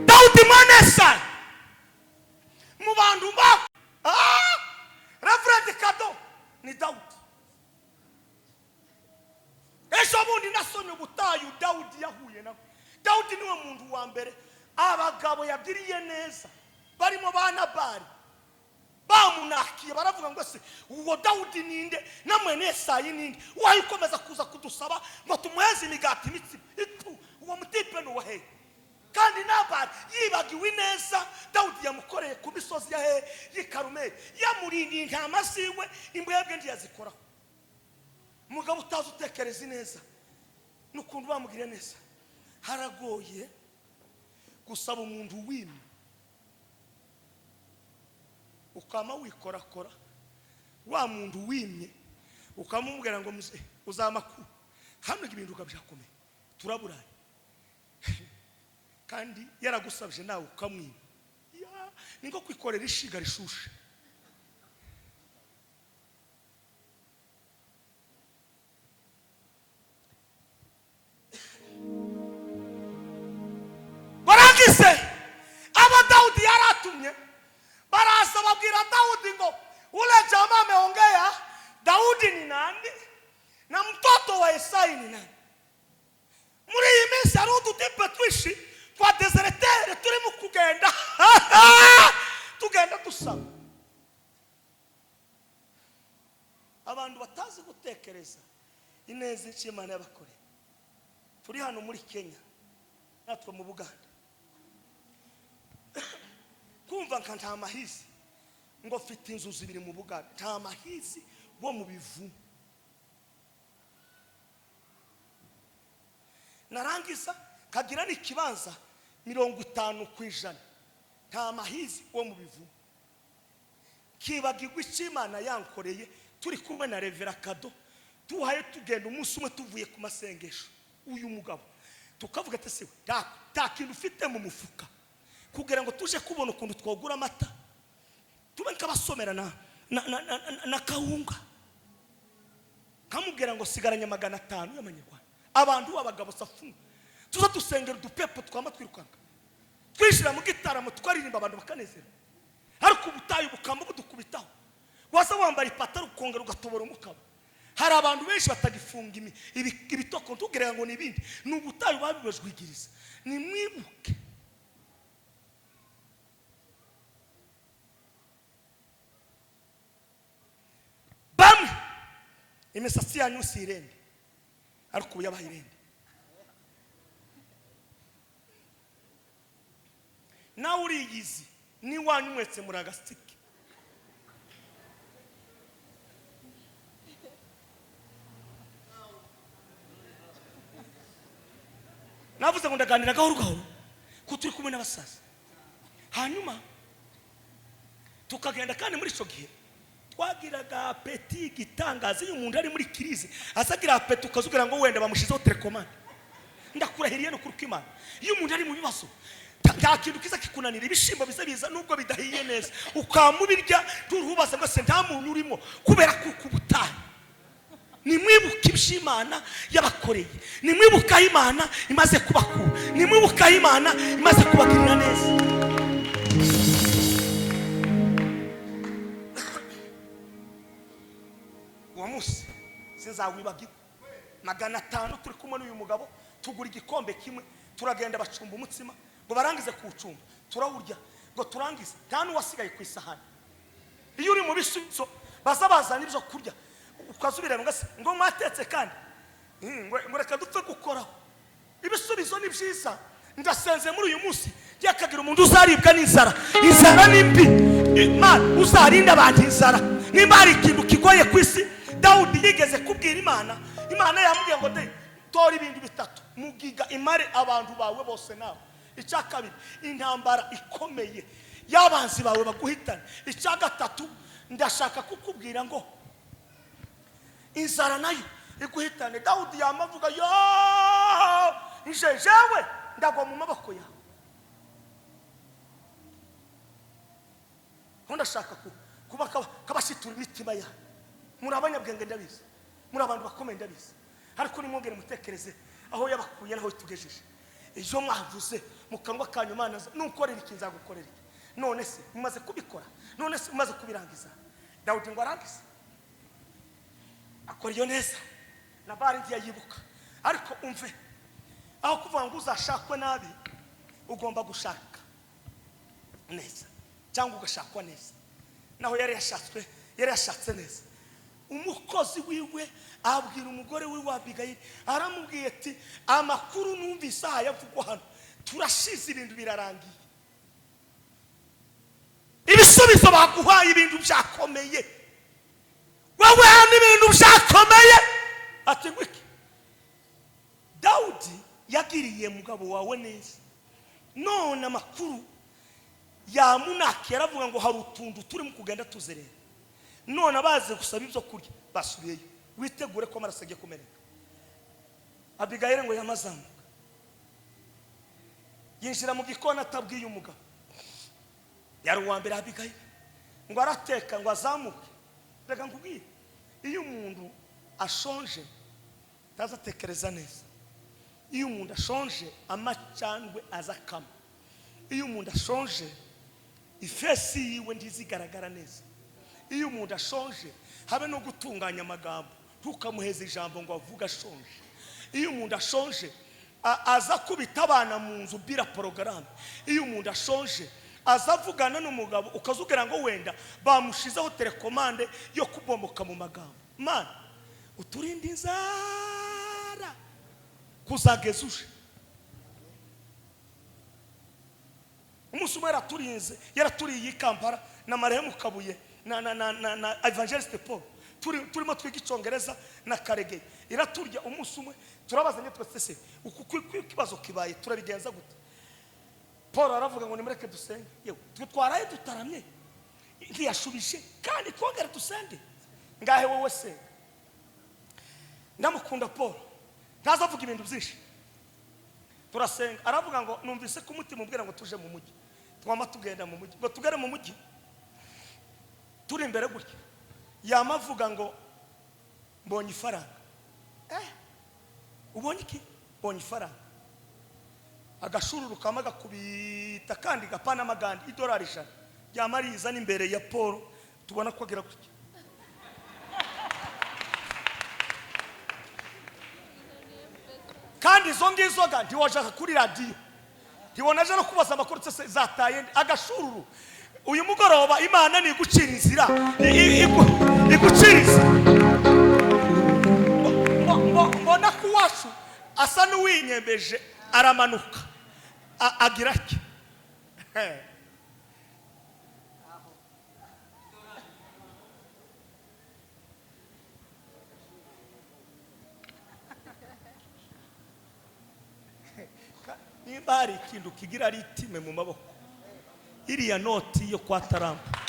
Dawudi Manesa mu bantu ba Reverend Kado ni Dawudi. Ejo bundi nasomye ubutayu Dawudi yahuye nabo. Dawudi niwe muntu wa mbere abagabo yagiriye neza barimo banabari bamunakiye baravuga ngo se uwo Dawudi ninde namwe Yesayi ninde wayikomeza kuza kudusaba ngo tumuheze imigati imitsiba itu uwo mutipe no wahe kandi nabari yibagiwe neza Dawudi yamukoreye ku misozi ya y'Ikarumeli yamurindi intama ziwe imbwebwe ndi yazikoraho. Mugabo utazi utekereza neza n'ukuntu bamugire neza. Haragoye gusaba umuntu wimye ukama wikorakora wa muntu wimye ukamubwira ngo muze uzamakuru hano ibintu ukabyakomeye turaburaye kandi yaragusabye nawe ukamwima ningo kwikorera ishiga rishushe. Barangise aba Dawudi yaratumye baraza babwira Dawudi ngo ule jamaa ameongea Dawudi ni nani na mtoto wa Yesayi ni nani. Muri iyi minsi hari udutipe twishi twa desertere turimo kugenda tugenda dusaba abantu batazi gutekereza ineza y'Imana y'abakore. Turi hano muri Kenya natwe mu Buganda kumva nka nta mahizi ngo fite inzu zibiri mu Buganda nta mahizi bo mu bivu. Narangiza kagira n'ikibanza 50% nta mahizi wo mu bivu. Kibagirwa Imana yankoreye turi kumwe na Revera Kado tuhaye tugenda umunsi umwe tuvuye ku masengesho. Uyu mugabo tukavuga ati se ta kintu ufite mu mufuka kugira ngo tuje kubona ukuntu twogura amata tube nkabasomera na kawunga. Kamubwira ngo sigaranya 500 y'amanyarwanda. Abantu babagabo safu tuza dusengera udupepo twama twirukanga twishira mu gitaramo twaririmba abantu bakanezera. Ariko ubutayu bukamba budukubitaho wasa wambara ipataro ukongera ugatobora umukaba. Hari abantu benshi batagifunga ibitoko tugerera ngo nibindi n'ubutayu babibejwigiriza. Ni mwibuke bamwe imisatsi yanyu sirende ariko uyabaha irende. Nawe uriyizi ni wanyu mwetse muri agasitiki. Navuze ngo ndaganira gahoro gahoro ko turi kumwe n'abasaza. Hanyuma tukagenda kandi muri ico gihe twagiraga apeti gitangaza. Iyo umuntu ari muri kirize asagira apeti ukazugira ngo wenda bamushizeho telecommande. Ndakurahiriye no kuruka Imana. Iyo umuntu ari mu bibazo nta kintu kiza kikunanira ibishimbo bizabiza nubwo bidahiye neza ukamubirya turuhubaza ngo se nta muntu urimo kubera kukubutaye. Ni mwibuka Imana yabakoreye. Ni mwibuka Imana imaze kubakura. Ni mwibuka Imana imaze kubagirira neza. Uwo munsi sinzawibagirwa 500 turi kumwe n'uyu mugabo tugura igikombe kimwe turagenda bacumba umutsima ngo barangize kuwucumba turawurya ngo turangize nta n'uwasigaye ku isahani. Iyo uri mu bisubizo bazabazana ibyo kurya ukazubira ngo mwatetse kandi ngo reka dupfe gukoraho. Ibisubizo ni byiza. Ndasenze muri uyu munsi yakagira umuntu uzaribwa n'inzara. Inzara ni mbi. Imana uzarinda abantu inzara. Nimba hari ikintu kigoye ku isi, Dawudi yigeze kubwira Imana. Imana yamubwiye ngo tora ibintu bitatu mugiga imare abantu bawe bose nawe. Icya kabiri, intambara ikomeye y'abanzi bawe baguhitana. Icya gatatu, ndashaka kukubwira ngo inzara nayo iguhitane. Dawudi yamavuga yo jewe ndagwa mu maboko yawe. Ndashaka kuba kabashitura imitima yawe. Muri abanyabwenge ndabizi, muri abantu bakomeye ndabizi, ariko nimwongere mutekereze aho yabakuye naho tugejeje. Ejo mwavuze mu kanwa kanyu Mana nukorera iki nzagukorera iki. None se mumaze kubikora, none se mumaze kubirangiza. Dawudi ngo arangize akora iyo neza. Nabali ndiye yibuka, ariko umve aho kuvuga ngo uzashakwe nabi ugomba gushaka neza cyangwa ugashakwa neza. Naho yari yashatse neza. Umukozi wiwe abwira umugore we wa Abigayili, aramubwiye ati amakuru numvise aha yavugwa hano turashize ibintu birarangiye. Ibisubizo baguhaye ibintu byakomeye, wowe hano ibintu byakomeye. Ati ngwiki Dawudi yagiriye mugabo wawe neza, none amakuru yamunaki yaravuga ngo hari utundu turimo kugenda tuzerera. None abaze gusaba ibyo kurya basubiyeyo, witegure ko amaraso agiye kumeneka. Abigayili ngo yamazamuka yinjira mu gikona atabwiye umugabo. Yari uwa mbere Abigayili ngo arateka ngo azamuke. Reka nkubwire, iyo umuntu ashonje tazatekereza neza. Iyo umuntu ashonje amacandwe azakama. Iyo umuntu ashonje ifesi yiwe ndizigaragara neza. Iyo umuntu ashonje habe no gutunganya amagambo, ntukamuheza ijambo ngo avuga ashonje. Iyo umuntu ashonje aza kubita abana mu nzu bira porogaramu. Iyo umuntu ashonje azavugana n'umugabo ukazugira ngo wenda bamushizeho telekomande yo kubomoka mu magambo. Mana uturinde inzara kuzageza uje. Umunsi umwe yaraturiye Kampala na Marehemu Kabuye na Evangeliste Paul turimo twiga Icyongereza na Karegeye. Iraturya umunsi umwe turabazanye twese uku kibazo kibaye turabigenza gute. Paul aravuga ngo nimureke dusenge. Yewe twaraye dutaramye ntiyashubije kandi twongera dusenge. Ngahe wowe se ndamukunda Paul, ntazavuga ibintu byinshi. Turasenga aravuga ngo numvise ko umutima ubwira ngo tuje mu mujyi. Twama tugenda mu mujyi, ngo tugere mu mujyi turi imbere gutya yamavuga ngo mbonye ifaranga. Ubonye iki? Mbonye ifaranga. Agashururu kama gakubita kandi gapana amagandi $1 yamariza n'imbere ya Paul tubona ko agira gutya. Kandi izo ngizo ntiwashaka kuri radio, ntiwonaje no kubaza amakuru se zataye agashururu. Uyu mugoroba Imana ni gucira inzira, iguciriza. Mbona kuwacu asa n'uwinyembeje aramanuka agira ki. Niba hari ikintu kigira ritime mu maboko, iriya noti yo kwa Tarampa.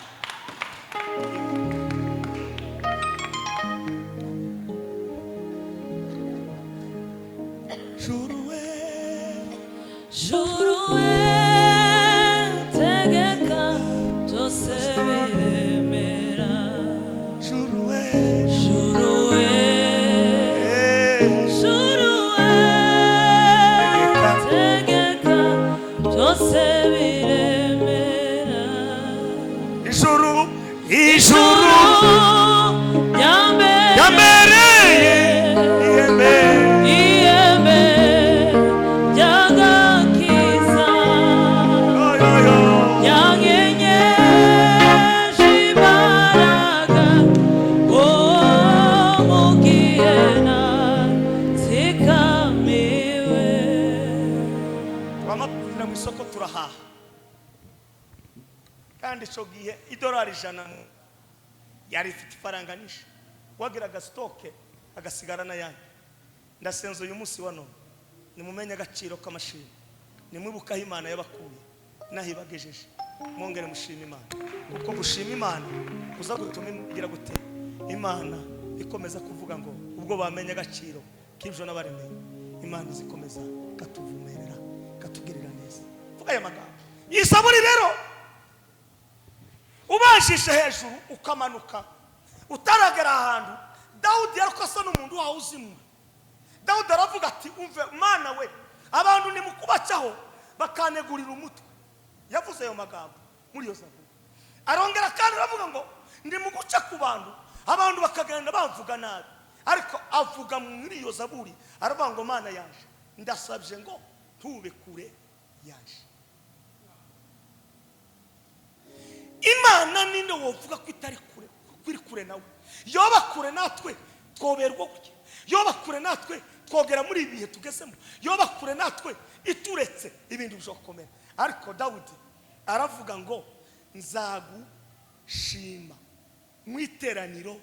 Juruwe tegeka byose biremera. Juruwe tegeka byose biremera. Ijuru yambereye ihembe ry'agakiza. yankenyeje imbaraga, oh turahaha kandi ico gihe idolari 100 yari ifite ifaranga nyinshi wagiraga stoke agasigara na yanyu ndasenze uyu munsi wa none nimumenye agaciro k'amashini nimwibuka Imana yabakuye nahibagejeje mwongere mushima Imana kuko gushima Imana kuza gutuma igira gute Imana ikomeza kuvuga ngo ubwo bamenye agaciro k'ibyo nabaremeye Imana izikomeza katuvumerera katugirira neza vuga aya magambo yisaburi rero ubashije hejuru ukamanuka utaragera ahantu Dawudi yarukasa n'umuntu wawe uzimu Dawudi aravuga ati umve Mana we abantu ni mukubacaho bakanegurira umutwe yavuze ayo magambo muri yo zaburi arongera kandi aravuga ngo ndi muguca ku bantu abantu bakagenda bavuga nabi ariko avuga muri iyo zaburi aravuga ngo Mana yaje ndasabye ngo ntube kure yaje Imana ninde wovuga ko itari kure kuri kure nawe yoba kure natwe twoberwa kuki yoba kure natwe twogera muri ibihe tugezemo yoba kure natwe ituretse ibindi bizokomera ariko Dawudi aravuga ngo nzagushima mu iteraniro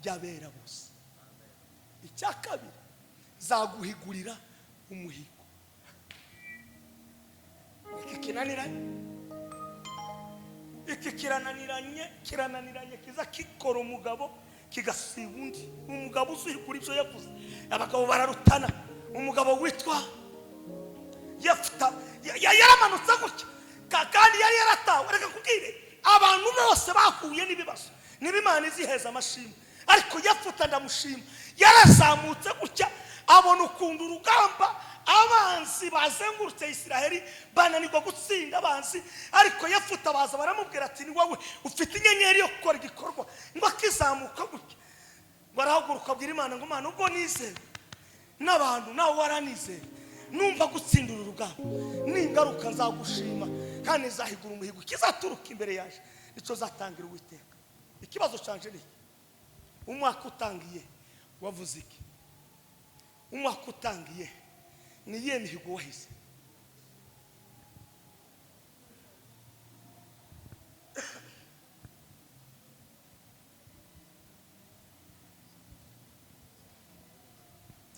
ry'abera bose icya kabiri zaguhigurira umuhigo iki kirananiranye kiza kikora umugabo kigasiba undi umugabo uzihigura ibyo yavuze abagabo bararutana umugabo witwa Yefta yaramanutse gutya kandi yari yaratawe reka kubwire abantu bose bahuye n'ibibazo n'Imana iziheza amashimwe ariko Yefta ndamushima yarazamutse gutya abona ukunda urugamba abanzi bazengurutse Isiraheli bananirwa gutsinda abanzi ariko Yefta baza baramubwira ati ni wowe ufite inyenyeri yo gukora igikorwa ngo akizamuka gutya barahaguruka abwira Imana ngo Mana ubwo nizeye n'abantu nawe waranizeye numva gutsindura urugamba ningaruka nzagushima kandi nzahigura umuhigo kizaturuka imbere yaje nicyo zatangira Uwiteka ikibazo canje ni umwaka utangiye wavuze iki umwaka utangiye ni iyihe mihigo wahize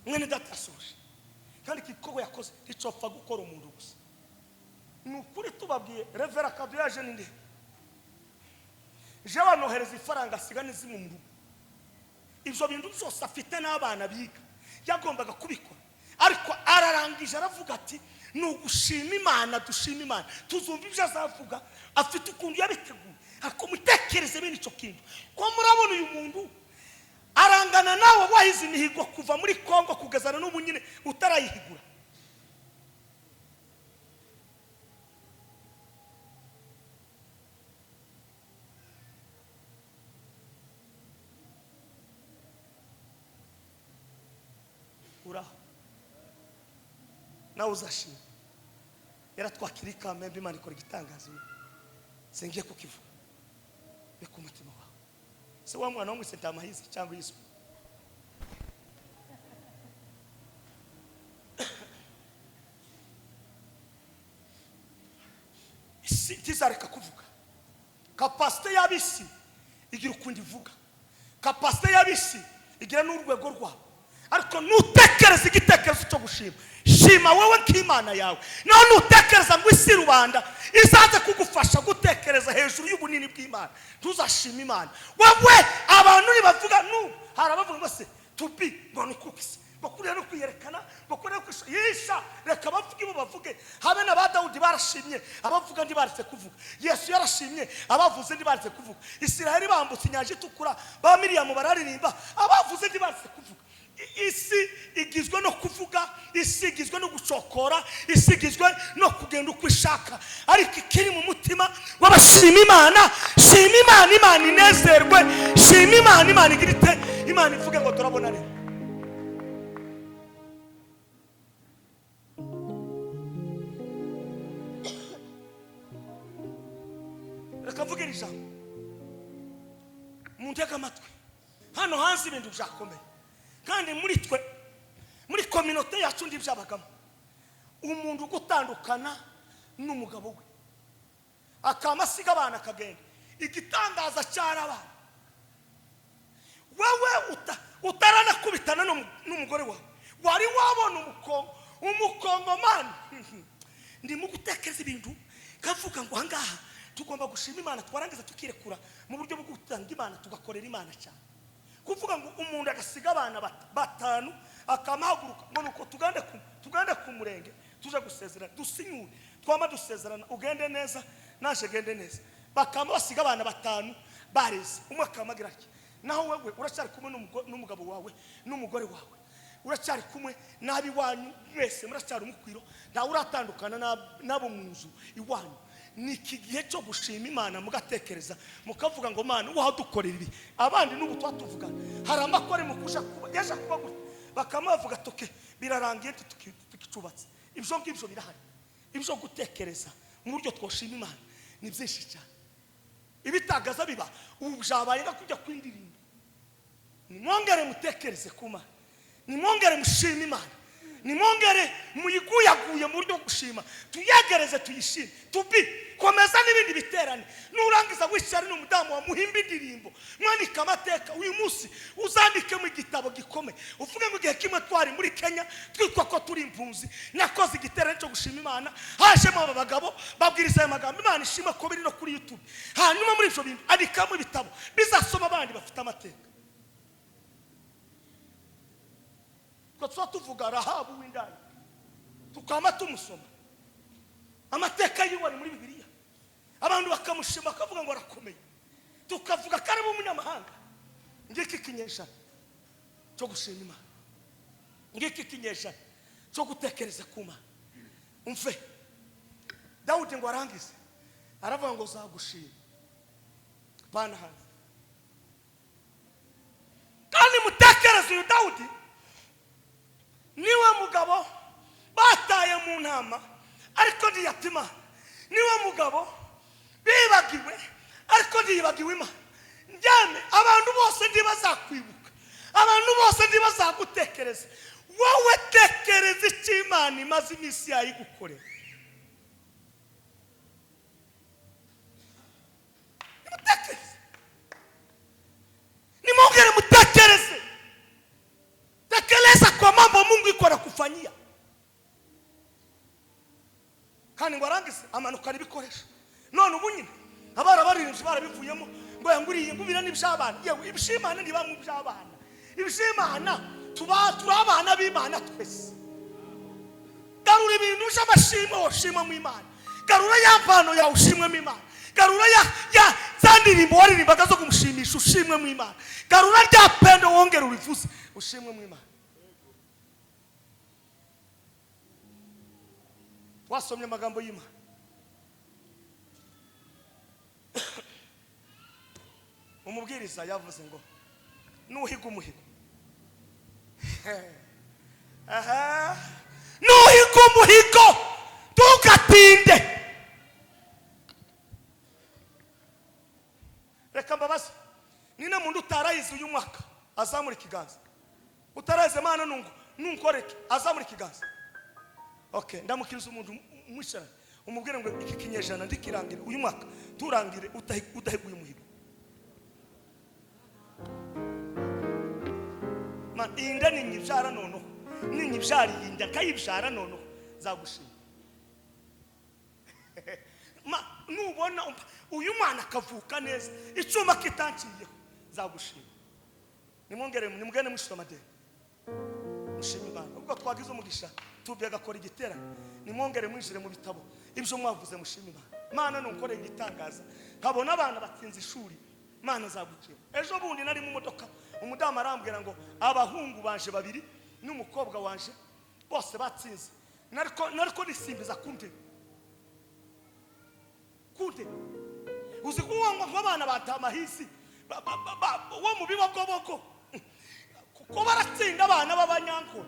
mwene data asoje kandi igikorwa yakoze icopfa gukora umuntu gusa ni ukuri tubabwiye Revera Kado yaje ninde je banohereza ifaranga asiga n'izimu mu rugo ibyo bintu byose afite n'abana biga yagombaga kubikora ariko ararangije aravuga ati nugushima Imana dushima Imana tuzumva ibyo azavuga afite ukuntu yabiteguye ariko mutekereze bene icyo kintu ko murabona uyu muntu arangana nawe wahize imihigo kuva muri Kongo kugezana n'ubu nyine utarayihigura uraho nawe uzashima yaratwakira ikamembe Imana ikora igitangazo sengiye kukivuga beka umutima wawe se wa mwana w'umwise ndamahize cyangwa yiswe isi tizareka kuvuga kapasite y'abisi igira ukundi ivuga kapasite y'abisi igira n'urwego rwabo ariko nutekereza igitekerezo cyo gushima shima wowe nk'Imana yawe naho nutekereza ngo isi rubanda izaze kugufasha gutekereza hejuru y'ubunini bw'Imana tuzashima Imana wowe abantu nibavuga harabavuga ngo se tubi ngo nukukisi bakuriye no kwiyerekana bakuriye yisha reka bavuge ibo bavuge habe na ba Dawudi barashimye abavuga ndi baretse kuvuga Yesu yarashimye abavuze ndi baretse kuvuga Isiraheli bambutse inyanja itukura ba Miriyamu bararirimba abavuze ndi baretse kuvuga isi igizwe no kuvuga isi igizwe no gucokora isi igizwe no kugenda uko ishaka ariko ikiri mu mutima w'abashima Imana shima Imana Imana inezerwe shima Imana Imana igirite Imana ivuge ngo turabona rero reka mvuge ijambo mu ntega amatwi hano hanze ibintu byakomeye kandi muri twe muri community yacu ndi byabagamo umuntu gutandukana n'umugabo we akamasiga abana akagenda. Igitangaza cyarabana wewe utaranakubitana n'umugore wawe wari wabona umukongomani ndimo gutekereza ibintu kavuga ngo ahangaha tugomba gushima Imana twarangiza tukirekura mu buryo bwo gutanga Imana tugakorera Imana cyane. Kuvuga ngo umuntu agasiga abana batanu akamahaguruka ngo nuko tugande ku murenge tuje gusezerana dusinyure twama dusezerana ugende neza naje gende neza bakama basiga abana batanu bareze umwe akamagira ati naho wewe uracyari kumwe n'umugabo wawe n'umugore wawe uracyari kumwe nabi wanyu mwese muracyari umukwiro nta uratandukana nabo mu nzu iwanyu. Niki gihe cyo gushima Imana mugatekereza mukavuga ngo Mana wadukorera ibi abandi n'ubu twatuvugana hari amakore mukusha yaje kuba gute bakamavuga toke birarangiye tukicubatse. Ibyo ngibyo birahari. Ibyo gutekereza mu buryo twoshima Imana ni byinshi cyane. Ibitagaza biba ujabaye ngakujya kwindirimba. Nimwongere mutekereze kuma nimwongere mushima Imana nimwongere muyiguyaguye mu buryo gushima tuyegereze tuyishime tubi komeza n'ibindi biterane nurangiza wishari n'umudamu wa muhimba indirimbo mwandika amateka uyu munsi uzandike mu gitabo gikome uvuge ngo igihe kimwe twari muri Kenya twitwa ko turi impunzi nakoze igiterane cyo gushima Imana hajemo aba bagabo babwiriza aya magambo Imana ishima ko biri no kuri YouTube hanyuma muri ivyo bintu andikamo ibitabo bizasoma abandi bafite amateka. Kwa tuvuga Rahabu w'indani tukama tumusoma amateka yiwe muri Bibiliya abantu bakamushima bakavuga ngo arakomeye tukavuga kare mu munyamahanga. Ngiki kinyesha cyo gushima Imana ngiki kinyesha cyo gutekereza kuma umve Dawudi ngo arangize aravuga ngo zagushima bana hanze kandi mutekereza uyu Dawudi niwe mugabo bataye mu ntama ariko ndiyatima niwe mugabo bibagiwe ariko ndibagiwe Imana njyane abantu bose ndibazakwibuka abantu bose ndibazagutekereza wowe tekereza icyo Imana imaze iminsi yayigukorera. Mutekereze nimwongere mutekereze tekeleza kwa mambo Mungu iko anakufanyia kandi ngo arangize amanuka aribikoresha none ubu nyine abara baririmbye barabivuyemo ngo yanguriye ngubira n'ibyabana yewe ibishimana ndibamwe by'abana ibishimana turabana b'Imana twese. Garura ibintu by'amashimo woshima mu Imana garura yampano ya ushimwe mu Imana garura ya zandirimbo waririmbaga zo kumushimisha ushimwe mu Imana garura rya pendo wongera urivuze ushimwe mu Imana. Wasomye amagambo y'Imana umubwiriza yavuze ngo nuhiga umuhigo nuhiga umuhigo tugatinde. Reka mbabaze nina muntu utarayize uyu mwaka azamura ikiganza utarayize Mana nunkoreke azamura ikiganza. Okay, ndamukiriza umuntu mwishara umubwire ngo iki kinyejana ndikirangire uyu mwaka turangire udahiguye umuhigo. Ma inda ninyibyara nono ninyibyari inda kayibyara nono zagushima. Ma nubona uyu mwana akavuka neza icuma kitanciyeho zagushima. Nimwongere mushira amadeni mushima Imana ubwo twagize umugisha tubye gakora igitera nimwongere mwinjire mu bitabo ibyo mwavuze mushima Imana nukore igitangaza kabona abana batsinze ishuri Imana zagukira. Ejo bundi nari mu modoka umudamu arambwira ngo abahungu banje babiri n'umukobwa wanje bose batsinze nariko nisimbiza kunde uzi kuwangwa abana batamahisi wo mu bibogoboko kuko baratsinda abana b'abanyankuru.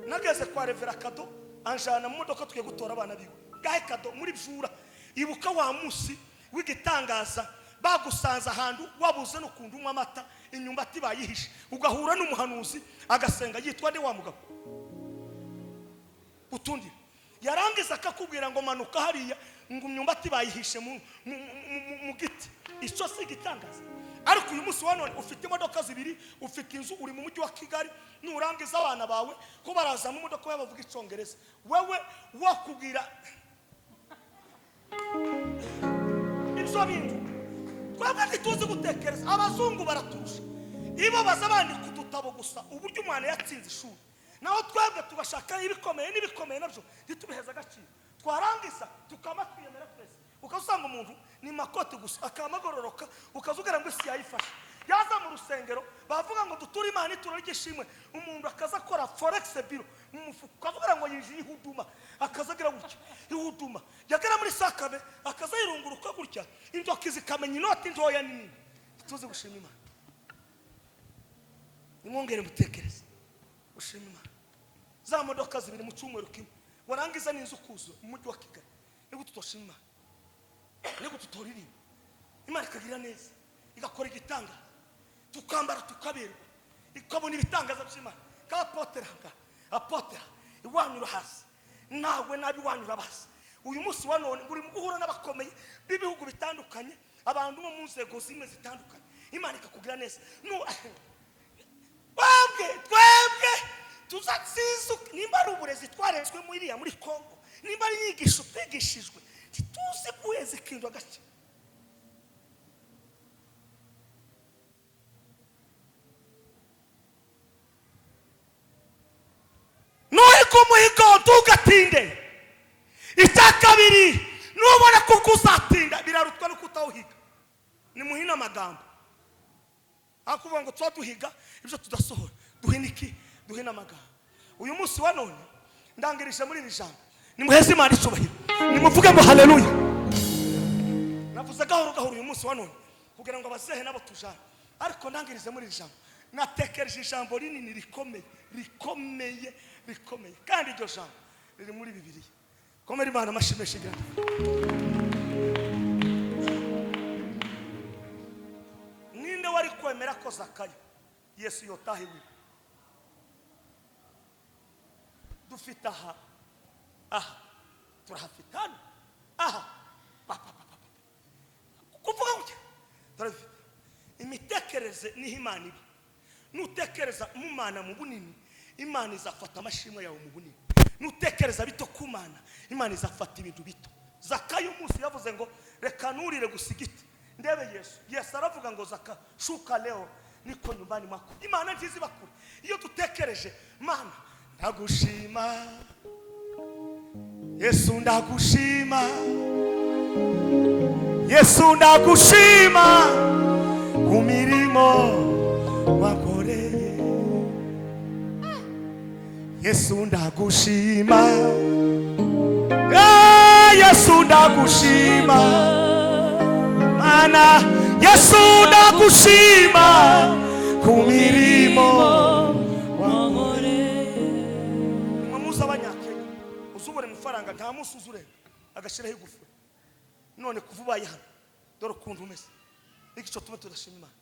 Nageze kwa Revera Kado anjana mu modoka tugiye gutora abana biwe gahe Kado muri Bjura ibuka wa musi w'igitangaza bagusanza ahantu wabuze no kundumwa amata inyumbati bayihishe ugahura n'umuhanuzi agasenga yitwa nde wa mugabo utundi yarangiza akakubwira ngo manuka hariya ngo imyumbati bayihishe mu giti. Icyo si gitangaza. Ariko uyu munsi wa none ufite imodoka zibiri, ufite inzu, uri mu mujyi wa Kigali, nurangiza abana bawe ko baraza mu modoka bavuga icyongereza, wewe wakubwira ibyo bintu. Twebwe ntituzi gutekereza. Abazungu baraturusha, ibo baza bandika udutabo gusa uburyo umwana yatsinze ishuri, naho twebwe tugashaka ibikomeye n'ibikomeye nabyo ntitubiheza agaciro. Twarangiza tukama twiyemera twese, ukasanga umuntu ni makoti gusa akamagororoka, ukazugira ngo isi yayifashe. Yaza mu rusengero bavuga ngo duture Imana turagishimwe, umuntu akazakora forex biro mu mufuka, ukavuga ngo yinjiye ihuduma, akazagira gutya ihuduma, yagera muri Sakabe akazayirunguruka gutya, inzoka zikamenya inoti ntoya nini. Tuze gushima Imana. Nimwongere mutekereze gushima Imana. Za modoka zibiri mu cyumweru kimwe, warangiza n'inzu kuzo mu mujyi wa Kigali. Niko tutoshima, niko tutoririmba Imana ikagira neza, igakora igitanga, tukambara tukaberwa, ikabona ibitangaza by'Imana. Kapotera apotera iwanyura hasi, nawe nabi wanyura basi. Uyu munsi wa none uri mu guhura n'abakomeye b'ibihugu bitandukanye, abantu mu nzego zimwe zitandukanye. Imana ikakugira neza. Twebwe tuzatsizu nimba ari uburezi twarenzwe muri Kongo, nimba ari inyigisho twigishijwe, tuzi kuweza ikintu agace. Noye kumuhigo tugatinde. Itakabiri nubona ko uzatinda birarutwa no kutawuhiga. Ni muhina amagambo. Akuvuga ngo twaduhiga ibyo tudasohora, duhiniki duhina amagambo. Uyu munsi wa none ndangirisha muri iri jambo, nimuheze Imana icubahiro, nimuvuge ngo haleluya. Navuze gahoro uyu munsi wa none kugira ngo abazehe nabo tujana, ariko ndangirize muri iri jambo. Natekereje ijambo rinini rikomeye kandi iryo jambo riri muri Bibiliya. Komera Imana amashimeshi gana. Ninde wari kwemera ko Zakayo Yesu yotahiwe? Dufite aha turahafitana kuvuga gutya turafite imitekerereze ni Imana ibi. Nutekereza mu Mana mu bunini, Imana izafata amashimwe yawe mu bunini. Nutekereza bito ku Mana, Imana izafata ibintu bito. Zakayo umunsi yavuze ngo reka nurire gusigiti ndebe Yesu aravuga ngo Zaka shuka leo niko nyumbani mwako. Imana ntizi bakuri. Iyo dutekereje Mana ndagushima Yesu, ndagushima Yesu, ndagushima ku mirimo wakoreye. Yesu ndagushima, Yesu ndagushima Mana, Yesu ndagushima ku mirimo wakoreye. Mwamuza abanyakenya uzubure mufaranga nta musi uzure agashiraho igufure. None kuvubaye hano dore kuntu umeze. Igico tume tudashima Imana.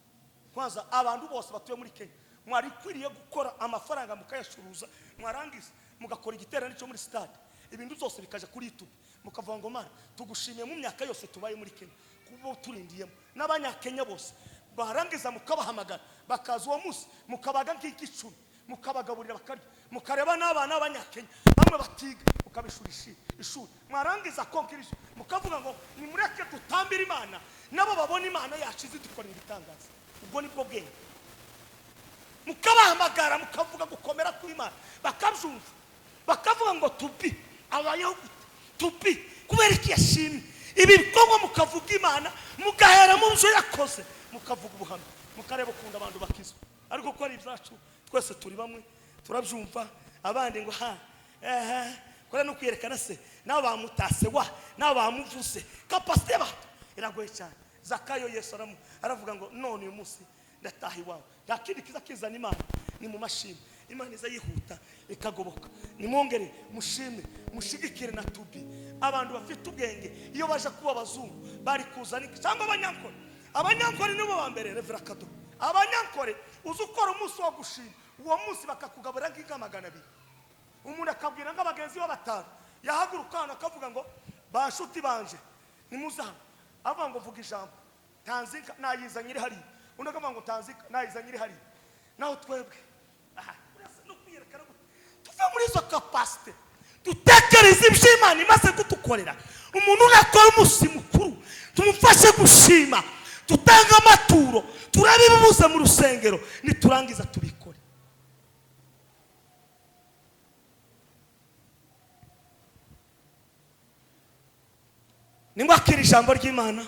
Kwanza abantu bose batuye muri Kenya mwari kwiriye gukora amafaranga mukayashuruza, mwarangiza mugakora igiterane cyo muri stade, ibintu byose bikaje kuri YouTube, mukavuga ngo Mana tugushimiye mu myaka yose tubaye muri Kenya kubo turindiyemo. N'abanyakenya bose barangiza mukabahamagara bakaza uwo munsi mukabaga nk'igicumi, mukabagaburira bakarya, mukareba n'abana b'Abanyakenya bamwe batiga mukabishurisha ishuri. Mwarangiza konkirisha mukavuga ngo nimureke tutambira Imana, nabo babona Imana yacize dukora ibitangaza. Ubwo nibwo bwenge. Mukabahamagara mukavuga gukomera ku Imana, bakabyumva bakavuga ngo tubi abayeho tubi kubera iki yashimye ibi bikorwa, mukavuga Imana mugahera mu byo yakoze, mukavuga ubuhamya, mukareba ukunda abantu bakizwa. Ariko ko ari ibyacu twese turi bamwe turabyumva, abandi ngo kora no kwerekana se nabo bamutase nabo bamuvuze kapasite bato iragoye cyane. Zakayo Yesu aravuga ngo none uyu munsi ndataha iwawe, nta kindi kiza kizana Imana ni mu mashimwe. Imana iza yihuta ikagoboka. Nimwongere mushime mushigikire na tubi. Abantu bafite ubwenge iyo baje kuba abazungu bari kuzana cyangwa abanyankore nibo bambere Revera Kado. Abanyankore uzukora umunsi wo gushima, uwo munsi bakakugaburira nk'inka 200. umuntu akabwira nk'abagenzi be batanu yahagurukana akavuga ngo bashuti banje nimuzana avuga ngo vuga ijambo tanzika nayiza nyiri hari undi akavuga ngo tanzika nayiza nyiri hari naho twebwe no kwiyerekana tuve muri izo capacity dutekereza iby'Imana imaze kudukorera umuntu nakora umunsi mukuru tumufashe gushima tutanga amaturo turabe ibibuze mu rusengero niturangiza tubikore nimwakira ijambo ry'Imana